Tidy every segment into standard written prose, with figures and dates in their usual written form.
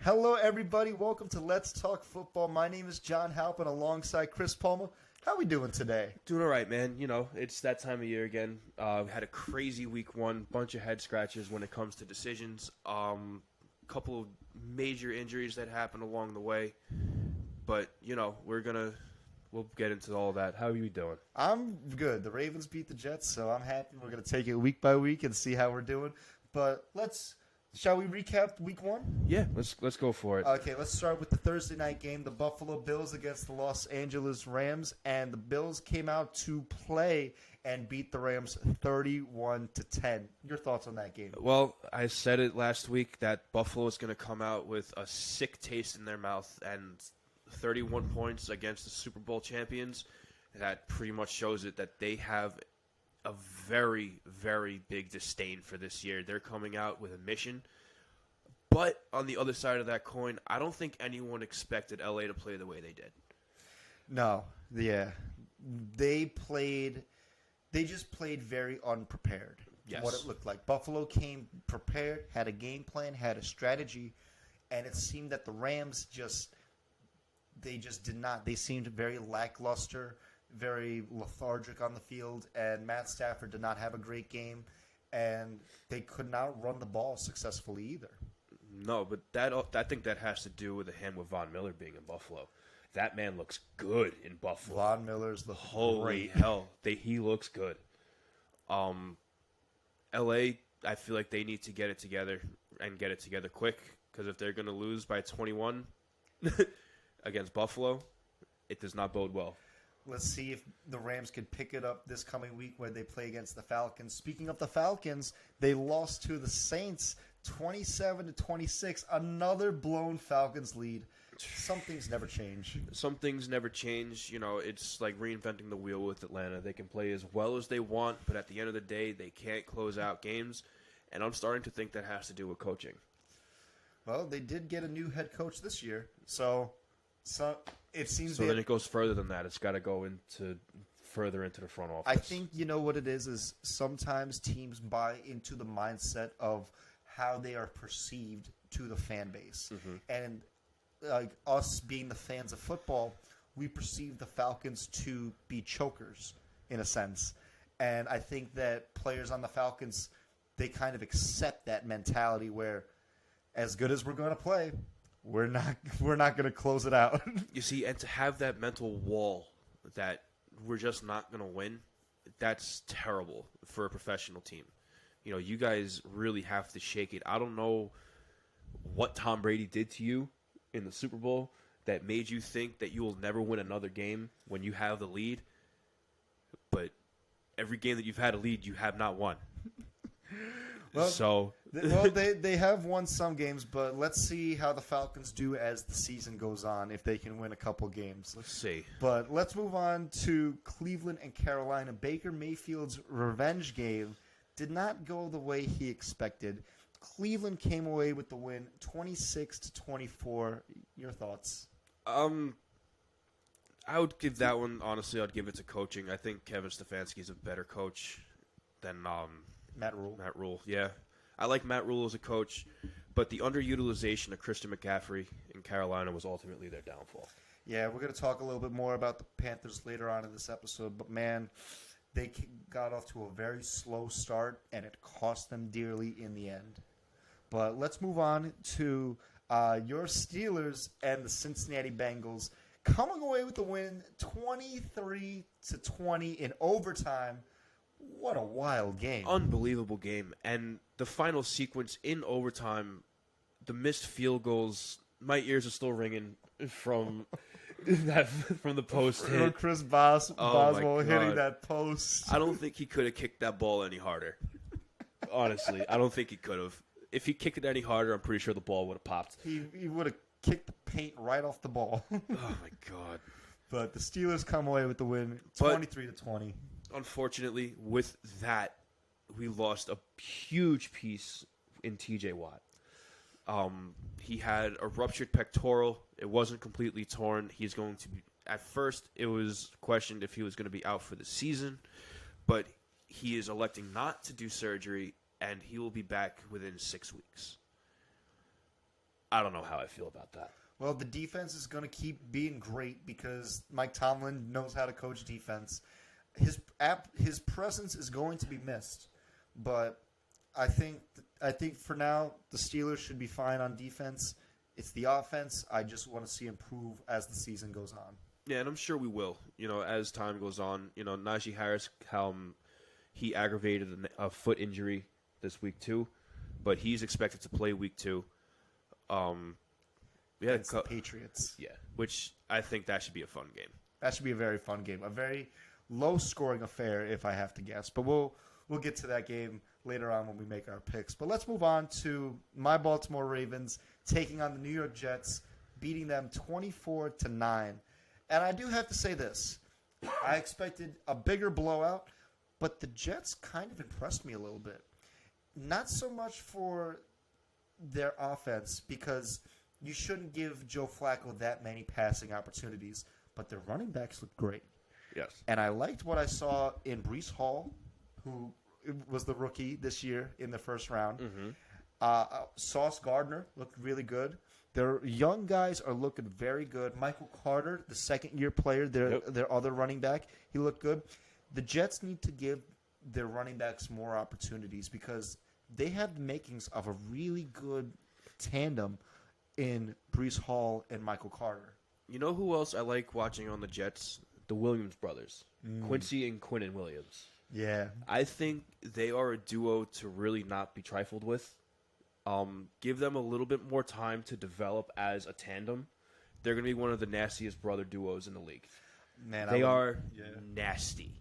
Hello, everybody. Welcome to Let's Talk Football. My name is John Halpin alongside Chris Palmer. How are we doing today? Doing all right, man. You know, it's that time of year again. We had a crazy week one, bunch of head scratches when it comes to decisions. Couple of major injuries that happened along the way. But, you know, we'll get into all that. How are you doing? I'm good. The Ravens beat the Jets, so I'm happy. We're going to take it week by week and see how we're doing. But shall we recap week one? Yeah, let's go for it. Okay, let's start with the Thursday night game, the Buffalo Bills against the Los Angeles Rams, and the Bills came out to play and beat the Rams 31-10. Your thoughts on that game? Well, I said it last week that Buffalo is going to come out with a sick taste in their mouth, and 31 points against the Super Bowl champions, that pretty much shows it that they have a very, very big disdain for this year. They're coming out with a mission. But on the other side of that coin, I don't think anyone expected LA to play the way they did. No, yeah. They just played very unprepared. Yes. What it looked like. Buffalo came prepared, had a game plan, had a strategy, and it seemed that the Rams did not. They seemed very lackluster, very lethargic on the field, and Matt Stafford did not have a great game, and they could not run the ball successfully either. No, but I think that has to do with him with Von Miller being in Buffalo. That man looks good in Buffalo. Von Miller's the Holy great. hell, he looks good. LA, I feel like they need to get it together and get it together quick, because if they're going to lose by 21 against Buffalo, it does not bode well. Let's see if the Rams could pick it up this coming week where they play against the Falcons. Speaking of the Falcons, they lost to the Saints 27-26. Another blown Falcons lead. Some things never change. Some things never change. You know, it's like reinventing the wheel with Atlanta. They can play as well as they want, but at the end of the day, they can't close out games. And I'm starting to think that has to do with coaching. Well, they did get a new head coach this year, so it seems. So then it goes further than that. It's got to go further into the front office. I think you know what it is sometimes teams buy into the mindset of how they are perceived to the fan base, and like us being the fans of football, we perceive the Falcons to be chokers in a sense, and I think that players on the Falcons, they kind of accept that mentality where, as good as we're going to play, we're not going to close it out. You see, and to have that mental wall that we're just not going to win, that's terrible for a professional team. You know, you guys really have to shake it. I don't know what Tom Brady did to you in the Super Bowl that made you think that you will never win another game when you have the lead, but every game that you've had a lead, you have not won. Well, they have won some games, but let's see how the Falcons do as the season goes on, if they can win a couple games. Let's see. But let's move on to Cleveland and Carolina. Baker Mayfield's revenge game did not go the way he expected. Cleveland came away with the win 26-24. Your thoughts? I would give that one, honestly, I'd give it to coaching. I think Kevin Stefanski's a better coach than Matt Rule. Matt Rule, yeah. I like Matt Rule as a coach, but the underutilization of Christian McCaffrey in Carolina was ultimately their downfall. Yeah, we're going to talk a little bit more about the Panthers later on in this episode, but man, they got off to a very slow start, and it cost them dearly in the end. But let's move on to your Steelers and the Cincinnati Bengals coming away with the win 23-20 in overtime. What a wild game. Unbelievable game. And the final sequence in overtime, the missed field goals, my ears are still ringing from the post hit. Chris Boswell hitting that post. I don't think he could have kicked that ball any harder. Honestly, I don't think he could have. If he kicked it any harder, I'm pretty sure the ball would have popped. He would have kicked the paint right off the ball. Oh, my God. But the Steelers come away with the win 23-20. Unfortunately, with that, we lost a huge piece in TJ Watt. He had a ruptured pectoral. It wasn't completely torn. He's going to be, at first, it was questioned if he was going to be out for the season, but he is electing not to do surgery, and he will be back within 6 weeks. I don't know how I feel about that. Well, the defense is going to keep being great because Mike Tomlin knows how to coach defense. His presence is going to be missed, but I think for now the Steelers should be fine on defense. It's the offense I just want to see improve as the season goes on. Yeah, and I'm sure we will. As time goes on, Najee Harris, he aggravated a foot injury this week too, but he's expected to play week 2. Against the Patriots. Yeah, which I think that should be a fun game. That should be a very fun game. A very low-scoring affair, if I have to guess. But we'll get to that game later on when we make our picks. But let's move on to my Baltimore Ravens taking on the New York Jets, beating them 24-9. And I do have to say this. I expected a bigger blowout, but the Jets kind of impressed me a little bit. Not so much for their offense, because you shouldn't give Joe Flacco that many passing opportunities, but their running backs looked great. Yes. And I liked what I saw in Breece Hall, who was the rookie this year in the first round. Mm-hmm. Sauce Gardner looked really good. Their young guys are looking very good. Michael Carter, the second-year player, their other running back, he looked good. The Jets need to give their running backs more opportunities because they have the makings of a really good tandem in Breece Hall and Michael Carter. You know who else I like watching on the Jets? The Williams brothers. Quincy and Quinnen Williams. Yeah. I think they are a duo to really not be trifled with. Give them a little bit more time to develop as a tandem. They're going to be one of the nastiest brother duos in the league. Man, they are nasty.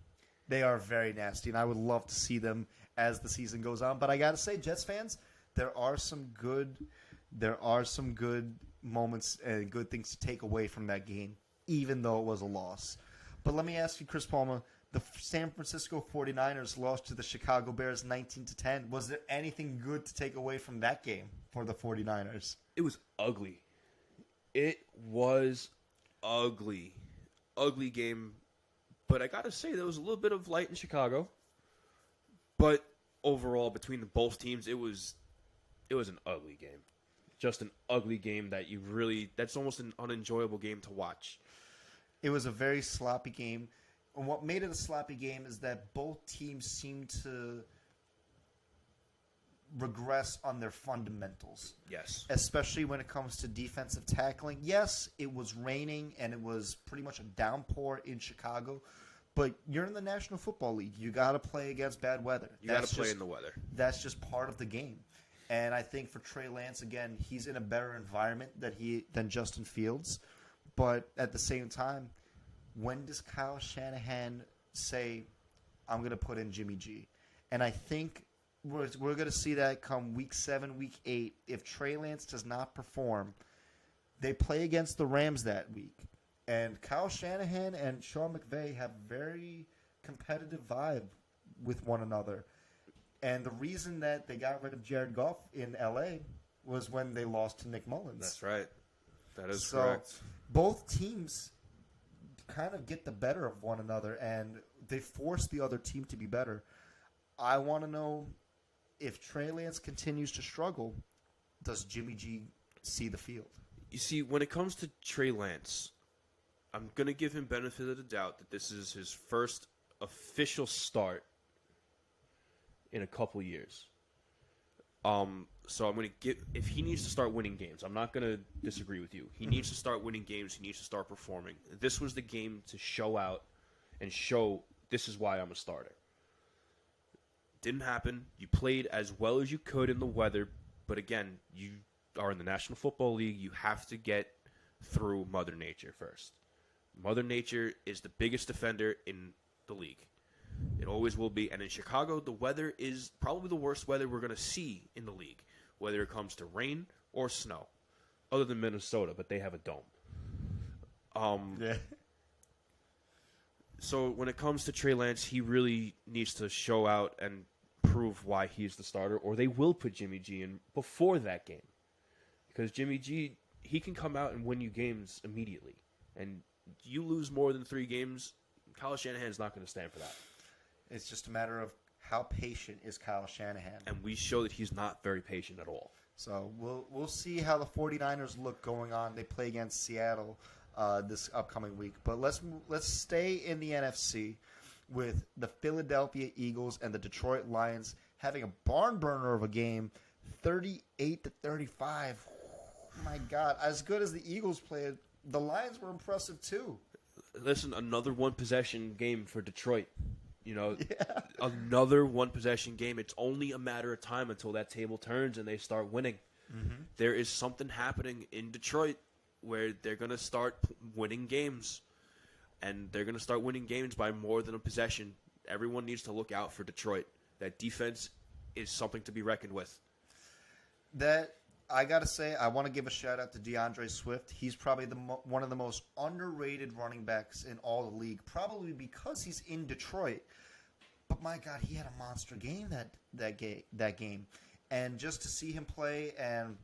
They are very nasty, and I would love to see them as the season goes on. But I got to say, Jets fans, there are some good moments and good things to take away from that game, even though it was a loss. But let me ask you, Chris Palmer, the San Francisco 49ers lost to the Chicago Bears 19-10. Was there anything good to take away from that game for the 49ers? It was ugly. It was ugly. Ugly game. But I got to say, there was a little bit of light in Chicago. But overall, between both teams, it was an ugly game. Just an ugly game that's almost an unenjoyable game to watch. It was a very sloppy game. And what made it a sloppy game is that both teams seemed to regress on their fundamentals. Yes. Especially when it comes to defensive tackling. Yes, it was raining and it was pretty much a downpour in Chicago. But you're in the National Football League. You got to play against bad weather. You got to play in the weather. That's just part of the game. And I think for Trey Lance, again, he's in a better environment than Justin Fields. But at the same time, when does Kyle Shanahan say, I'm going to put in Jimmy G? And I think we're going to see that come week 7, week 8. If Trey Lance does not perform, they play against the Rams that week. And Kyle Shanahan and Sean McVay have very competitive vibe with one another. And the reason that they got rid of Jared Goff in L.A. was when they lost to Nick Mullins. That's right. That is correct. So both teams kind of get the better of one another, and they force the other team to be better. I want to know, if Trey Lance continues to struggle, does Jimmy G see the field? You see, when it comes to Trey Lance, I'm going to give him benefit of the doubt that this is his first official start in a couple years. So I'm going to give, if he needs to start winning games, I'm not going to disagree with you. He needs to start winning games. He needs to start performing. This was the game to show out and show this is why I'm a starter. Didn't happen. You played as well as you could in the weather, but again, you are in the National Football League. You have to get through Mother Nature first. Mother Nature is the biggest defender in the league. It always will be. And in Chicago, the weather is probably the worst weather we're going to see in the league, whether it comes to rain or snow, other than Minnesota, but they have a dome. Yeah. So when it comes to Trey Lance, he really needs to show out and prove why he's the starter, or they will put Jimmy G in before that game. Because Jimmy G, he can come out and win you games immediately. And you lose more than 3 games, Kyle Shanahan's not going to stand for that. It's just a matter of how patient is Kyle Shanahan. And we show that he's not very patient at all. So we'll see how the 49ers look going on. They play against Seattle this upcoming week. But let's stay in the NFC with the Philadelphia Eagles and the Detroit Lions having a barn burner of a game, 38-35. My God, as good as the Eagles played, the Lions were impressive too. Listen, another one-possession game for Detroit. Another one-possession game. It's only a matter of time until that table turns and they start winning. Mm-hmm. There is something happening in Detroit where they're going to start winning games. And they're going to start winning games by more than a possession. Everyone needs to look out for Detroit. That defense is something to be reckoned with. That, I got to say, I want to give a shout-out to DeAndre Swift. He's probably one of the most underrated running backs in all the league, probably because he's in Detroit. But, my God, he had a monster game that game. And just to see him play, and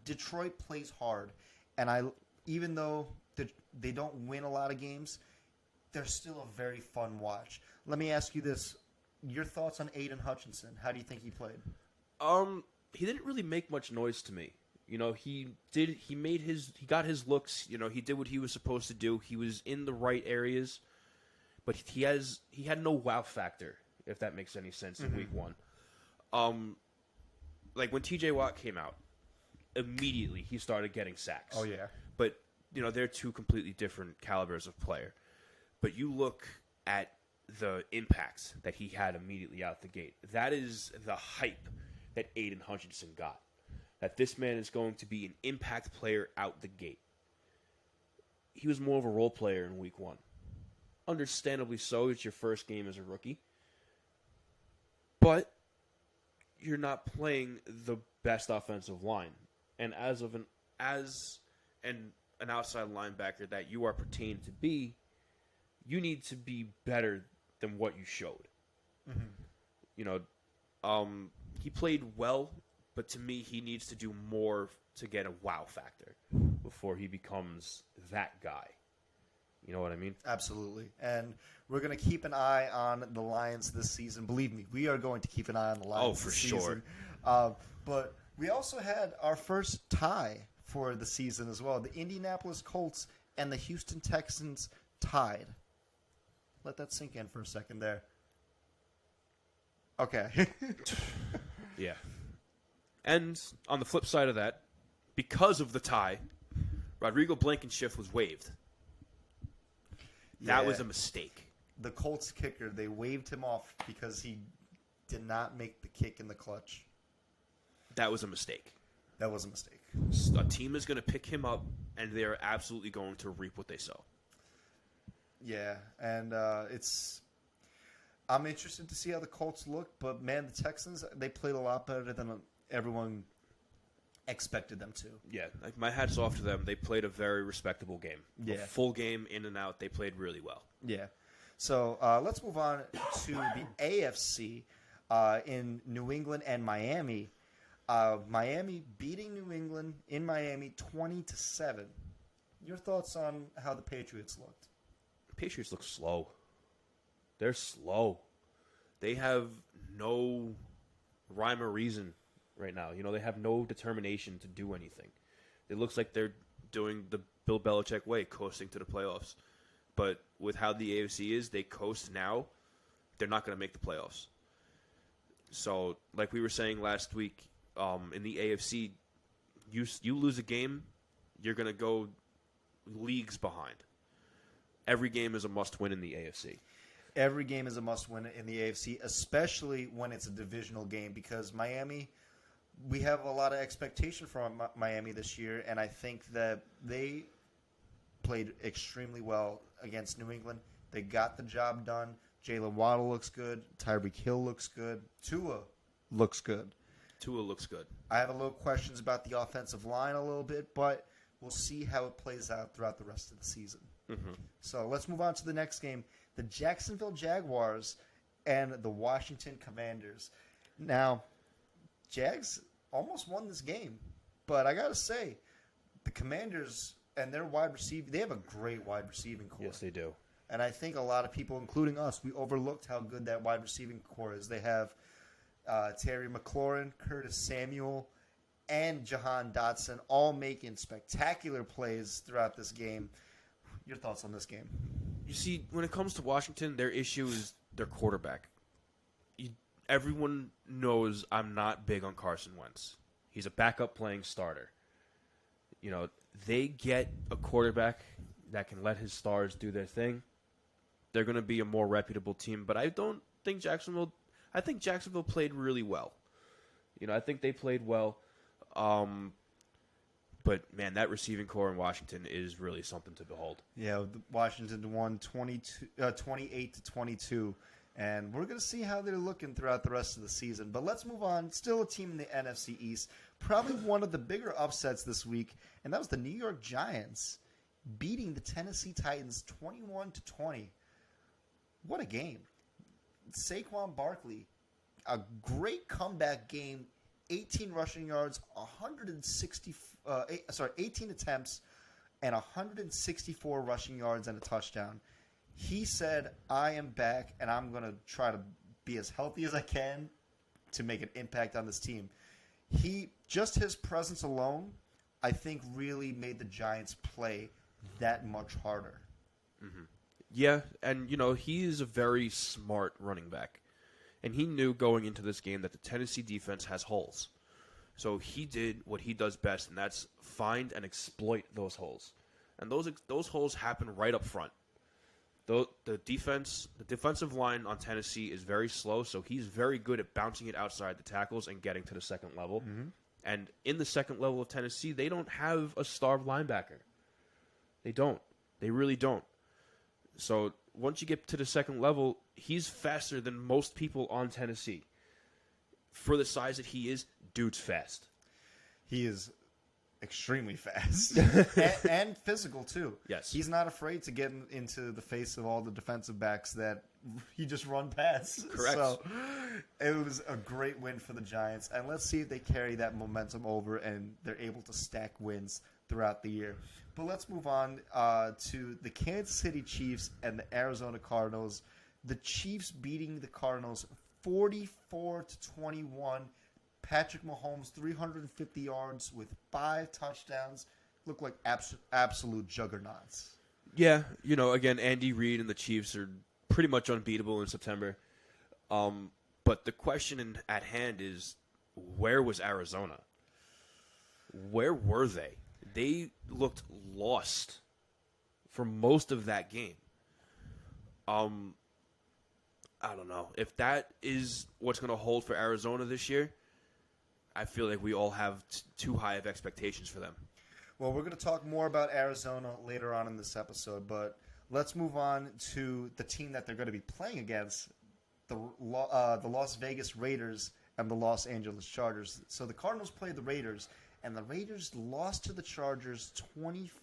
Detroit plays hard. And even though they don't win a lot of games, they're still a very fun watch. Let me ask you this. Your thoughts on Aiden Hutchinson. How do you think he played? He didn't really make much noise to me. He got his looks, he did what he was supposed to do. He was in the right areas, but he had no wow factor, if that makes any sense, in week one. Like when TJ Watt came out, immediately he started getting sacks. Oh yeah. But they're two completely different calibers of player. But you look at the impacts that he had immediately out the gate. That is the hype that Aiden Hutchinson got. That this man is going to be an impact player out the gate. He was more of a role player in week one. Understandably so, it's your first game as a rookie. But you're not playing the best offensive line. And as an outside linebacker that you are pertained to be, you need to be better than what you showed. Mm-hmm. He played well, but to me, he needs to do more to get a wow factor before he becomes that guy. You know what I mean? Absolutely. And we're going to keep an eye on the Lions this season. Believe me, we are going to keep an eye on the Lions this season. But we also had our first tie for the season as well. The Indianapolis Colts and the Houston Texans tied. Let that sink in for a second there. Okay. Yeah. And on the flip side of that, because of the tie, Rodrigo Blankenship was waived. That was a mistake. The Colts kicker, they waved him off because he did not make the kick in the clutch. That was a mistake. That was a mistake. A team is going to pick him up, and they're absolutely going to reap what they sow. Yeah, and I'm interested to see how the Colts look, but, man, the Texans, they played a lot better than everyone expected them to. Yeah, like my hat's off to them. They played a very respectable game. Yeah. A full game, in and out. They played really well. Yeah. So let's move on to the AFC in New England and Miami. Miami beating New England in Miami 20-7. Your thoughts on how the Patriots looked? The Patriots look slow. They're slow. They have no rhyme or reason right now. They have no determination to do anything. It looks like they're doing the Bill Belichick way, coasting to the playoffs. But with how the AFC is, they coast now. They're not going to make the playoffs. So, like we were saying last week, in the AFC, you lose a game, you're going to go leagues behind. Every game is a must-win in the AFC. Every game is a must-win in the AFC, especially when it's a divisional game, because Miami, we have a lot of expectation from Miami this year, and I think that they played extremely well against New England. They got the job done. Jalen Waddle looks good. Tyreek Hill looks good. Tua looks good. Tua looks good. I have a little questions about the offensive line a little bit, but we'll see how it plays out throughout the rest of the season. Mm-hmm. So let's move on to the next game. The Jacksonville Jaguars and the Washington Commanders. Now, Jags almost won this game, but I got to say, the Commanders and their wide receiver, they have a great wide receiving core. Yes, they do. And I think a lot of people, including us, we overlooked how good that wide receiving core is. They have Terry McLaurin, Curtis Samuel, and Jahan Dotson all making spectacular plays throughout this game. Your thoughts on this game? You see, when it comes to Washington, their issue is their quarterback. Everyone knows I'm not big on Carson Wentz. He's a backup playing starter. They get a quarterback that can let his stars do their thing. They're going to be a more reputable team, but I don't think Jacksonville. I think Jacksonville played really well. I think they played well. But man, that receiving core in Washington is really something to behold. Yeah, Washington won 28-22, and we're going to see how they're looking throughout the rest of the season. But let's move on. Still a team in the NFC East. Probably one of the bigger upsets this week, and that was the New York Giants beating the Tennessee Titans 21-20. What a game. Saquon Barkley, a great comeback game, 18 rushing yards, 18 attempts, and 164 rushing yards and a touchdown. He said, I am back, and I'm going to try to be as healthy as I can to make an impact on this team. Just his presence alone, I think, really made the Giants play that much harder. Mm-hmm. Yeah, and, he is a very smart running back. And he knew going into this game that the Tennessee defense has holes. So he did what he does best, and that's find and exploit those holes. And those holes happen right up front. The defensive line on Tennessee is very slow, so he's very good at bouncing it outside the tackles and getting to the second level. Mm-hmm. And in the second level of Tennessee, they don't have a star linebacker. They don't. They really don't. So once you get to the second level, he's faster than most people on Tennessee. For the size that he is, dude's fast. He is extremely fast and physical too. Yes, he's not afraid to get into the face of all the defensive backs that he just run past. Correct. So it was a great win for the Giants, and let's see if they carry that momentum over and they're able to stack wins throughout the year. But let's move on to the Kansas City Chiefs and the Arizona Cardinals. The Chiefs beating the Cardinals 44-21. Patrick Mahomes, 350 yards with 5 touchdowns. Look like absolute juggernauts. Yeah, again, Andy Reid and the Chiefs are pretty much unbeatable in September. But the question at hand is, where was Arizona? Where were they? They looked lost for most of that game. I don't know. If that is what's going to hold for Arizona this year, I feel like we all have too high of expectations for them. Well, we're going to talk more about Arizona later on in this episode, but let's move on to the team that they're going to be playing against, the Las Vegas Raiders and the Los Angeles Chargers. So the Cardinals played the Raiders, and the Raiders lost to the Chargers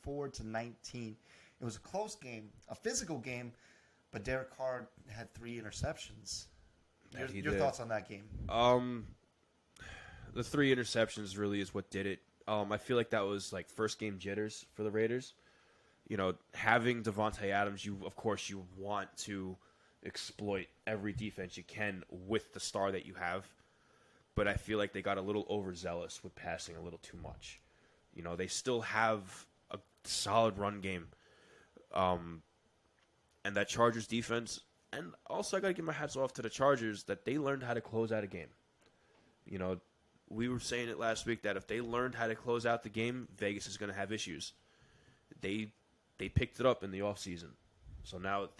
24-19. It was a close game, a physical game, but Derek Carr had 3 interceptions. Your thoughts on that game? The 3 interceptions really is what did it. I feel like that was like first game jitters for the Raiders. Having Devontae Adams, you want to exploit every defense you can with the star that you have. But I feel like they got a little overzealous with passing a little too much. They still have a solid run game. And that Chargers defense, and also I got to give my hats off to the Chargers that they learned how to close out a game. We were saying it last week that if they learned how to close out the game, Vegas is going to have issues. They picked it up in the offseason. So now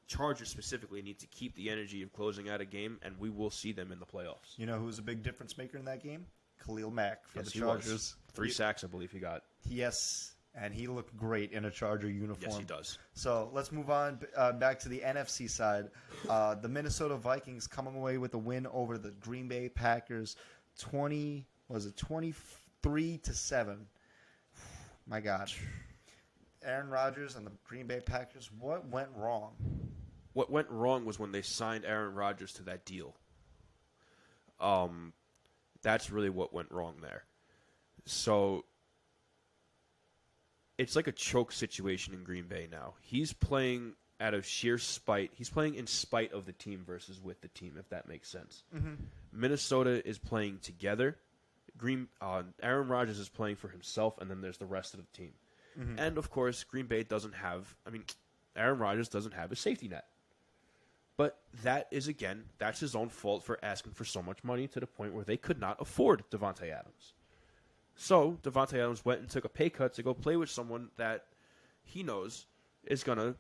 Chargers specifically need to keep the energy of closing out a game, and we will see them in the playoffs. You know who was a big difference maker in that game? Khalil Mack for the Chargers. Was. 3 sacks, I believe he got. Yes, and he looked great in a Charger uniform. Yes, he does. So let's move on back to the NFC side. The Minnesota Vikings coming away with a win over the Green Bay Packers, 23-7. My God. Aaron Rodgers and the Green Bay Packers, what went wrong? What went wrong was when they signed Aaron Rodgers to that deal. That's really what went wrong there. So it's like a choke situation in Green Bay now. He's playing out of sheer spite. He's playing in spite of the team versus with the team, if that makes sense. Mm-hmm. Minnesota is playing together. Aaron Rodgers is playing for himself, and then there's the rest of the team. Mm-hmm. And, of course, Green Bay doesn't have – Aaron Rodgers doesn't have a safety net. But that is, again, that's his own fault for asking for so much money to the point where they could not afford Davante Adams. So Davante Adams went and took a pay cut to go play with someone that he knows is going to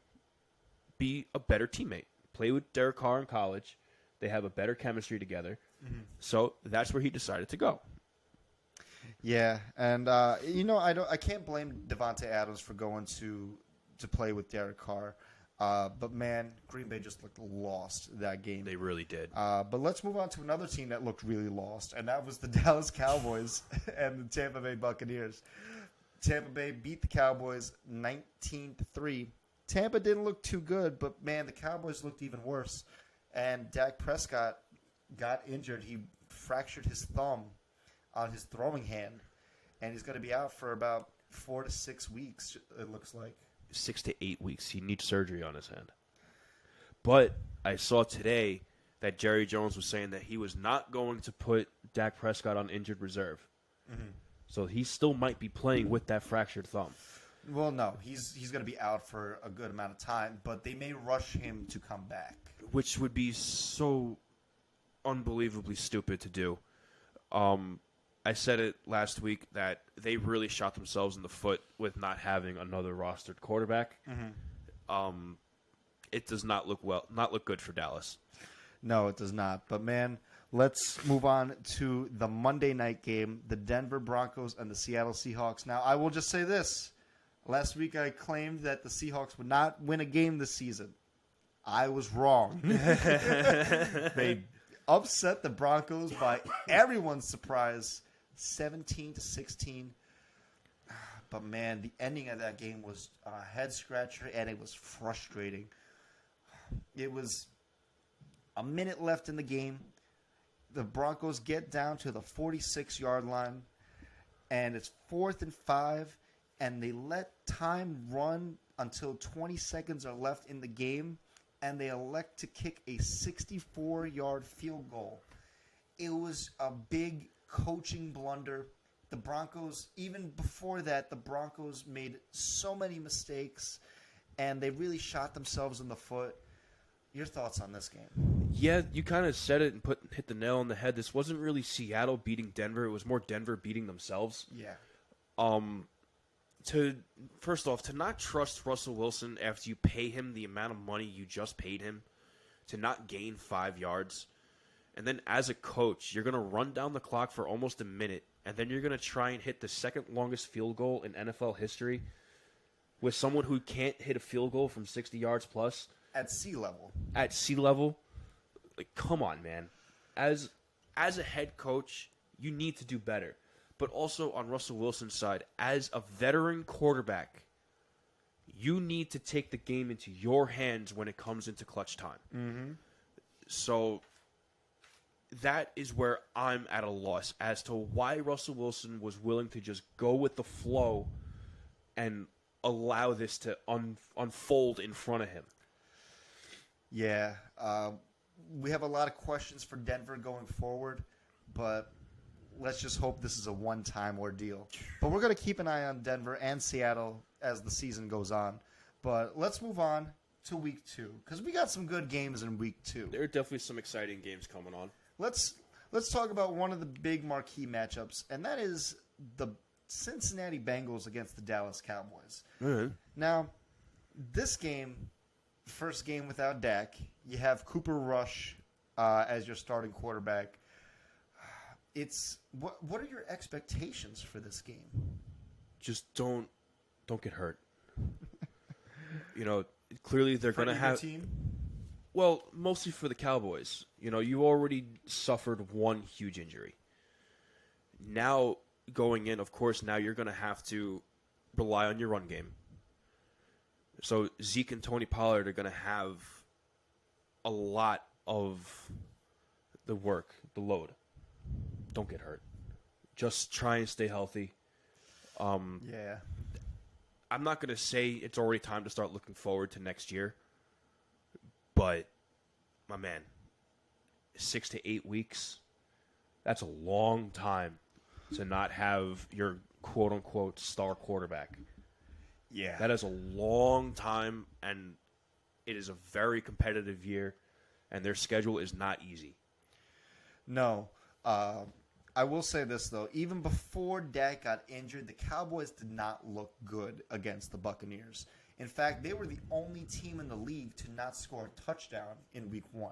be a better teammate. Play with Derek Carr in college. They have a better chemistry together. Mm-hmm. So that's where he decided to go. Yeah, and I can't blame Davante Adams for going to play with Derek Carr. But, man, Green Bay just looked lost that game. They really did. But let's move on to another team that looked really lost, and that was the Dallas Cowboys and the Tampa Bay Buccaneers. Tampa Bay beat the Cowboys 19-3. Tampa didn't look too good, but, man, the Cowboys looked even worse. And Dak Prescott got injured. He fractured his thumb on his throwing hand, and he's going to be out for about 4 to 6 weeks, it looks like. 6 to 8 weeks. He needs surgery on his hand. But I saw today that Jerry Jones was saying that he was not going to put Dak Prescott on injured reserve. Mm-hmm. So he still might be playing with that fractured thumb. Well, no. He's going to be out for a good amount of time, but they may rush him to come back. Which would be so unbelievably stupid to do. I said it last week that they really shot themselves in the foot with not having another rostered quarterback. Mm-hmm. It does not look good for Dallas. No, it does not. But, man, let's move on to the Monday night game, the Denver Broncos and the Seattle Seahawks. Now, I will just say this. Last week I claimed that the Seahawks would not win a game this season. I was wrong. They upset the Broncos by everyone's surprise, 17-16. But, man, the ending of that game was a head-scratcher, and it was frustrating. It was a minute left in the game. The Broncos get down to the 46-yard line, and it's 4th and 5, and they let time run until 20 seconds are left in the game, and they elect to kick a 64-yard field goal. It was a big coaching blunder. The Broncos, even before that, the Broncos made so many mistakes, and they really shot themselves in the foot. Your thoughts on this game? Yeah, you kind of said it and hit the nail on the head. This wasn't really Seattle beating Denver. It was more Denver beating themselves. Yeah. First off, to not trust Russell Wilson after you pay him the amount of money you just paid him, to not gain 5 yards, and then as a coach, you're going to run down the clock for almost a minute, and then you're going to try and hit the second longest field goal in NFL history with someone who can't hit a field goal from 60 yards plus. At sea level. At sea level? Like, come on, man. As a head coach, you need to do better. But also on Russell Wilson's side, as a veteran quarterback, you need to take the game into your hands when it comes into clutch time. Mm-hmm. So that is where I'm at a loss as to why Russell Wilson was willing to just go with the flow and allow this to unfold in front of him. Yeah. We have a lot of questions for Denver going forward, but let's just hope this is a one-time ordeal. But we're going to keep an eye on Denver and Seattle as the season goes on. But let's move on to Week 2, because we got some good games in Week 2. There are definitely some exciting games coming on. Let's talk about one of the big marquee matchups, and that is the Cincinnati Bengals against the Dallas Cowboys. Mm-hmm. Now, this game, first game without Dak, you have Cooper Rush as your starting quarterback. What are your expectations for this game? Just don't get hurt. Clearly they're going to have team? Well, mostly for the Cowboys. You already suffered one huge injury. Now going in, of course, now you're going to have to rely on your run game. So Zeke and Tony Pollard are going to have a lot of the work, the load. Don't get hurt. Just try and stay healthy. Yeah. I'm not going to say it's already time to start looking forward to next year, But, my man, 6 to 8 weeks, that's a long time to not have your quote-unquote star quarterback. Yeah. That is a long time, and it is a very competitive year, and their schedule is not easy. No. I will say this, though. Even before Dak got injured, the Cowboys did not look good against the Buccaneers. In fact, they were the only team in the league to not score a touchdown in Week 1.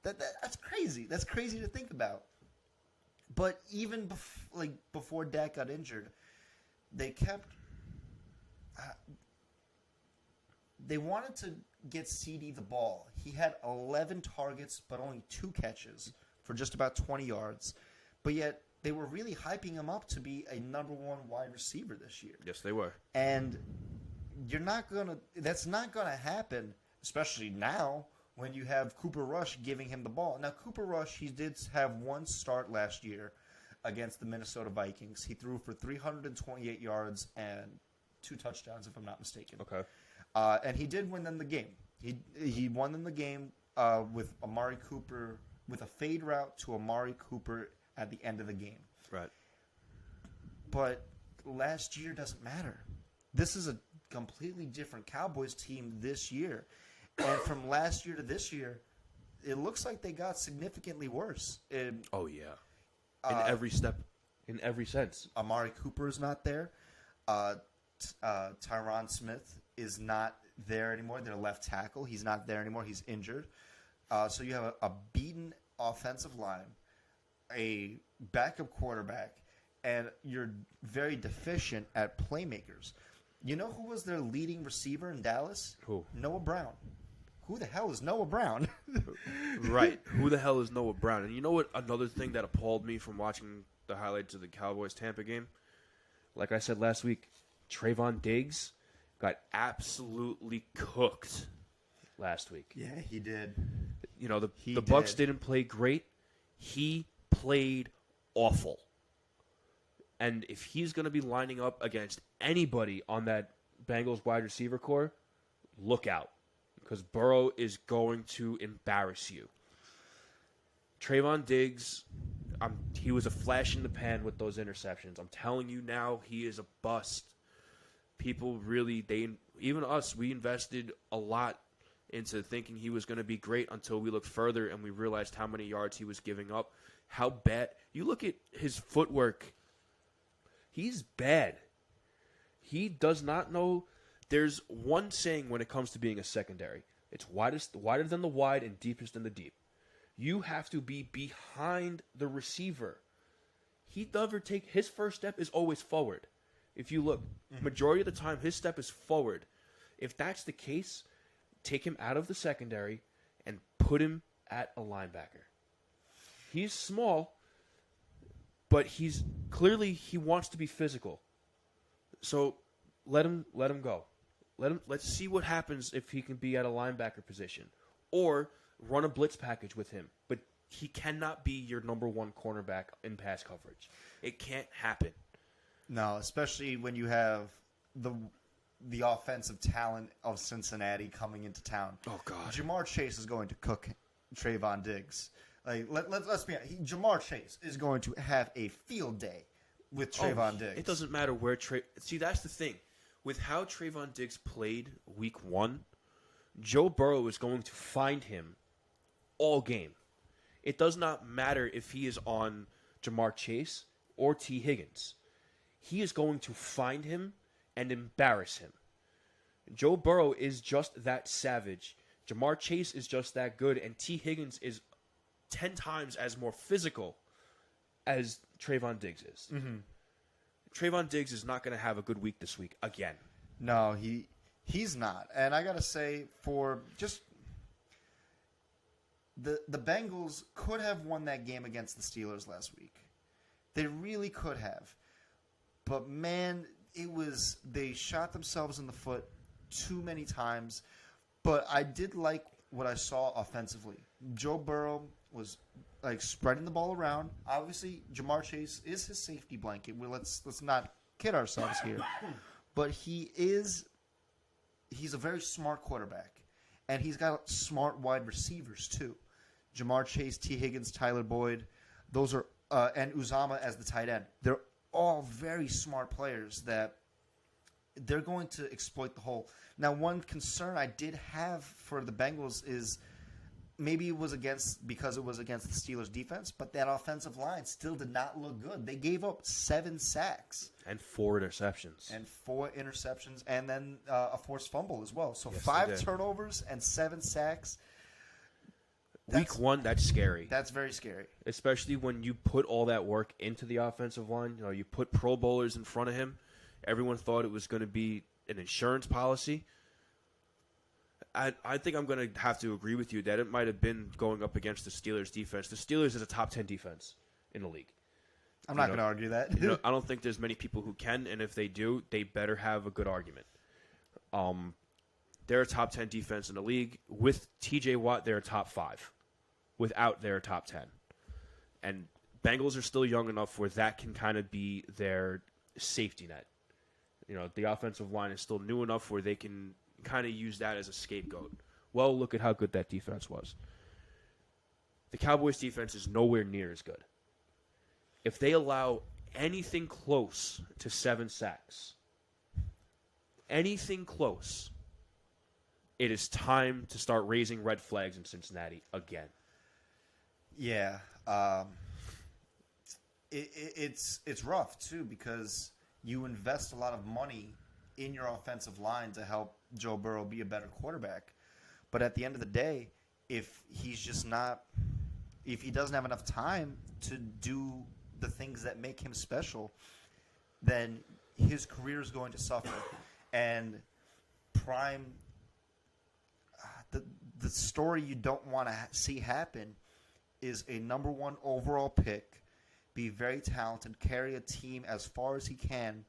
That's crazy. That's crazy to think about. But even before Dak got injured, they kept they wanted to get CD the ball. He had 11 targets but only 2 catches for just about 20 yards. But yet they were really hyping him up to be a number 1 wide receiver this year. Yes, they were. And that's not going to happen, especially now when you have Cooper Rush giving him the ball. Now, Cooper Rush, he did have 1 start last year against the Minnesota Vikings. He threw for 328 yards and 2 touchdowns, if I'm not mistaken. Okay. And he did win them the game. He won them the game with Amari Cooper, with a fade route to Amari Cooper at the end of the game. Right. But last year doesn't matter. This is a completely different Cowboys team this year. And from last year to this year, it looks like they got significantly worse. Oh, yeah. In every step, in every sense. Amari Cooper is not there. Tyron Smith is not there anymore. Their left tackle. He's not there anymore. He's injured. So you have a beaten offensive line, a backup quarterback, and you're very deficient at playmakers. You know who was their leading receiver in Dallas? Who? Noah Brown. Who the hell is Noah Brown? Right. Who the hell is Noah Brown? And you know what? Another thing that appalled me from watching the highlights of the Cowboys-Tampa game? Like I said last week, Trayvon Diggs got absolutely cooked last week. Yeah, he did. You know, the Bucs didn't play great. He played awful. And if he's going to be lining up against anybody on that Bengals wide receiver core, look out. Because Burrow is going to embarrass you. Trayvon Diggs, he was a flash in the pan with those interceptions. I'm telling you now, he is a bust. People really, even us, we invested a lot into thinking he was going to be great until we looked further and we realized how many yards he was giving up. How bad. You look at his footwork. He's bad. He does not know. There's one saying when it comes to being a secondary. It's wider than the wide and deepest than the deep. You have to be behind the receiver. He never his first step is always forward. If you look, majority of the time, his step is forward. If that's the case, take him out of the secondary and put him at a linebacker. He's small, but he wants to be physical. So let him go. Let's see what happens if he can be at a linebacker position. Or run a blitz package with him. But he cannot be your number 1 cornerback in pass coverage. It can't happen. No, especially when you have the offensive talent of Cincinnati coming into town. Oh, God. Jamar Chase is going to cook Trayvon Diggs. Like, let's be honest. Jamar Chase is going to have a field day with Trayvon Diggs. It doesn't matter where See, that's the thing. With how Trayvon Diggs played week 1, Joe Burrow is going to find him all game. It does not matter if he is on Jamar Chase or T. Higgins. He is going to find him and embarrass him. Joe Burrow is just that savage. Jamar Chase is just that good, and T. Higgins is 10 times as more physical as Trayvon Diggs is. Mm-hmm. Trayvon Diggs is not going to have a good week this week again. No, he's not. And I got to say, for just the Bengals could have won that game against the Steelers last week. They really could have. But, man, they shot themselves in the foot too many times. But I did like what I saw offensively. Joe Burrow was spreading the ball around. Obviously, Jamar Chase is his safety blanket. Let's not kid ourselves here. But he's a very smart quarterback. And he's got smart wide receivers, too. Jamar Chase, T. Higgins, Tyler Boyd. Those are and Uzama as the tight end. They're all very smart players that they're going to exploit the hole. Now, one concern I did have for the Bengals is maybe it was because it was against the Steelers' defense, but that offensive line still did not look good. They gave up 7 sacks. And 4 interceptions. And then a forced fumble as well. So yes, 5 turnovers and 7 sacks. Week 1, that's scary. That's very scary. Especially when you put all that work into the offensive line. You know, you put Pro Bowlers in front of him. Everyone thought it was going to be an insurance policy. I think I'm going to have to agree with you that it might have been going up against the Steelers' defense. The Steelers is a top 10 defense in the league. I'm not going to argue that. I don't think there's many people who can, and if they do, they better have a good argument. They're a top 10 defense in the league. With TJ Watt, they're a top 5. Without, they're a top 10. And Bengals are still young enough where that can kind of be their safety net. You know, the offensive line is still new enough where they can kind of use that as a scapegoat. Well, look at how good that defense was. The Cowboys' defense is nowhere near as good. If they allow anything close to 7 sacks, anything close, it is time to start raising red flags in Cincinnati again. Yeah. It's rough, too, because you invest a lot of money in your offensive line to help Joe Burrow be a better quarterback. But at the end of the day, if he doesn't have enough time to do the things that make him special, then his career is going to suffer. And the story you don't want to see happen is a number 1 overall pick, be very talented, carry a team as far as he can,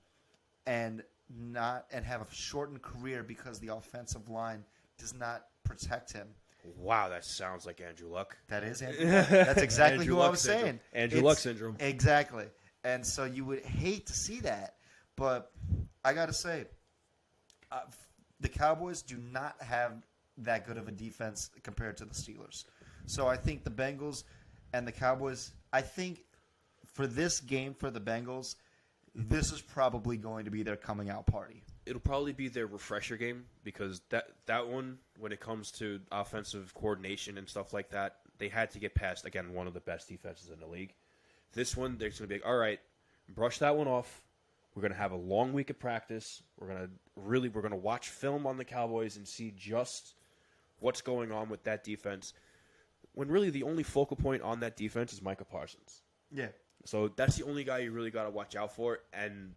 and have a shortened career because the offensive line does not protect him. Wow, that sounds like Andrew Luck. That is Andrew Luck. That's exactly who I was saying. Andrew Luck syndrome. Exactly. And so you would hate to see that. But I got to say, the Cowboys do not have that good of a defense compared to the Steelers. So I think the Bengals and the Cowboys, I think for this game for the Bengals, this is probably going to be their coming out party. It'll probably be their refresher game because that one, when it comes to offensive coordination and stuff like that, they had to get past, again, one of the best defenses in the league. This one, they're going to be like, all right, brush that one off. We're going to have a long week of practice. We're going to watch film on the Cowboys and see just what's going on with that defense. When really the only focal point on that defense is Micah Parsons. Yeah. So that's the only guy you really got to watch out for. And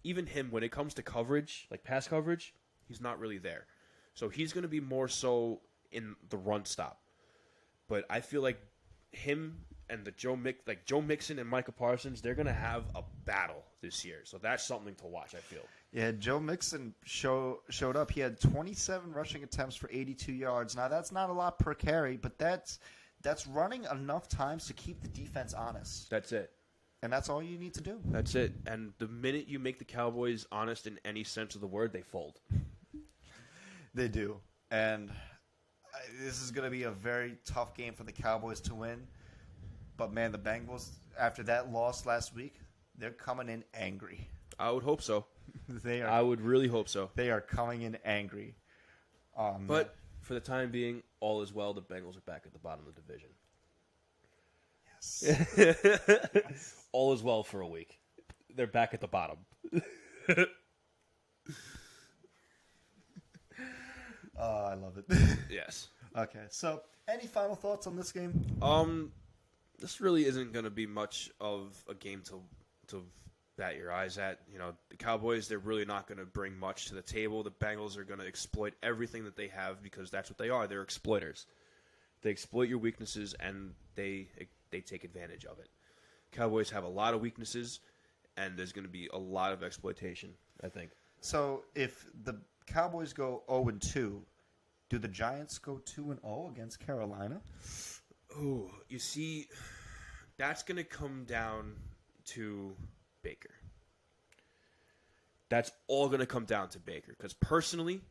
even him, when it comes to coverage, like pass coverage, he's not really there. So he's going to be more so in the run stop. But I feel like him and Joe Mixon and Micah Parsons, they're going to have a battle this year. So that's something to watch, I feel. Yeah, Joe Mixon showed up. He had 27 rushing attempts for 82 yards. Now, that's not a lot per carry, but that's running enough times to keep the defense honest. That's it. And that's all you need to do. That's it. And the minute you make the Cowboys honest in any sense of the word, they fold. They do. And this is going to be a very tough game for the Cowboys to win. But, man, the Bengals, after that loss last week, they're coming in angry. I would hope so. They are. I would really hope so. They are coming in angry. But for the time being, all is well. The Bengals are back at the bottom of the division. Yes. All is well for a week. They're back at the bottom. I love it. Yes. Okay, so any final thoughts on this game? This really isn't going to be much of a game to bat your eyes at. You know, the Cowboys, they're really not going to bring much to the table. The Bengals are going to exploit everything that they have because that's what they are. They're exploiters. They exploit your weaknesses and they take advantage of it. Cowboys have a lot of weaknesses, and there's going to be a lot of exploitation, I think. So if the Cowboys go 0-2, do the Giants go 2-0 against Carolina? Oh, you see, that's going to come down to Baker. That's all going to come down to Baker. Because personally,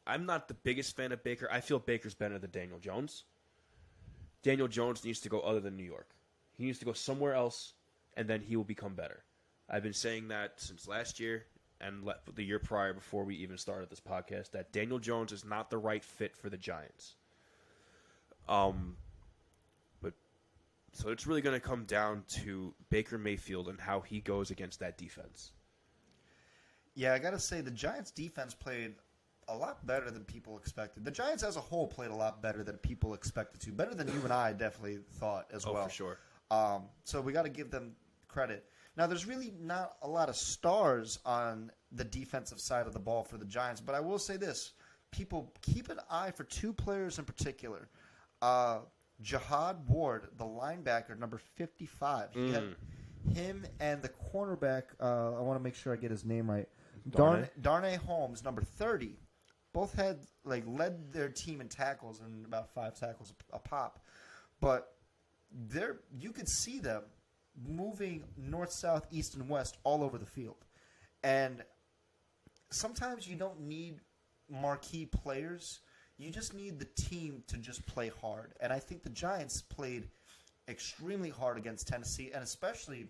I'm not the biggest fan of Baker. I feel Baker's better than Daniel Jones. Daniel Jones needs to go other than New York. He needs to go somewhere else, and then he will become better. I've been saying that since last year and the year prior before we even started this podcast, that Daniel Jones is not the right fit for the Giants. But so it's really going to come down to Baker Mayfield and how he goes against that defense. Yeah, I got to say the Giants' defense played a lot better than people expected. The Giants as a whole played a lot better than people expected to. Better than you and I definitely thought as well. Oh, for sure. So we got to give them credit. Now, there's really not a lot of stars on the defensive side of the ball for the Giants, but I will say this. People keep an eye for two players in particular. Jihad Ward, the linebacker, number 55. Him and the cornerback, I want to make sure I get his name right. Darnay Holmes, number 30. Both had led their team in tackles and about 5 tackles a pop. But you could see them moving north, south, east, and west all over the field. And sometimes you don't need marquee players. You just need the team to just play hard. And I think the Giants played extremely hard against Tennessee, and especially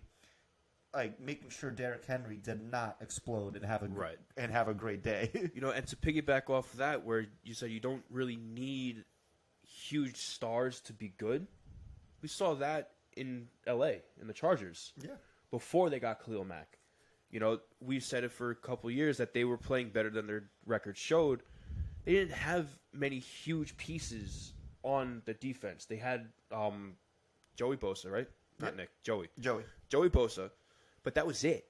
making sure Derrick Henry did not explode and have a great day. And to piggyback off of that, where you said you don't really need huge stars to be good, we saw that in L.A. in the Chargers. Yeah. Before they got Khalil Mack. We've said it for a couple of years that they were playing better than their record showed. They didn't have many huge pieces on the defense. They had Joey Bosa, right? Not Nick. Joey Bosa. But that was it.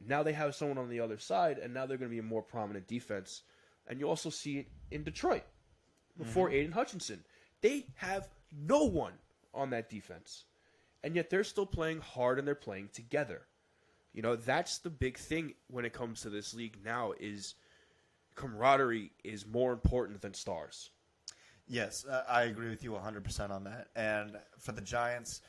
Now they have someone on the other side, and now they're going to be a more prominent defense. And you also see it in Detroit before Aiden Hutchinson. They have no one on that defense. And yet they're still playing hard and they're playing together. That's the big thing when it comes to this league now is camaraderie is more important than stars. Yes, I agree with you 100% on that. And for the Giants,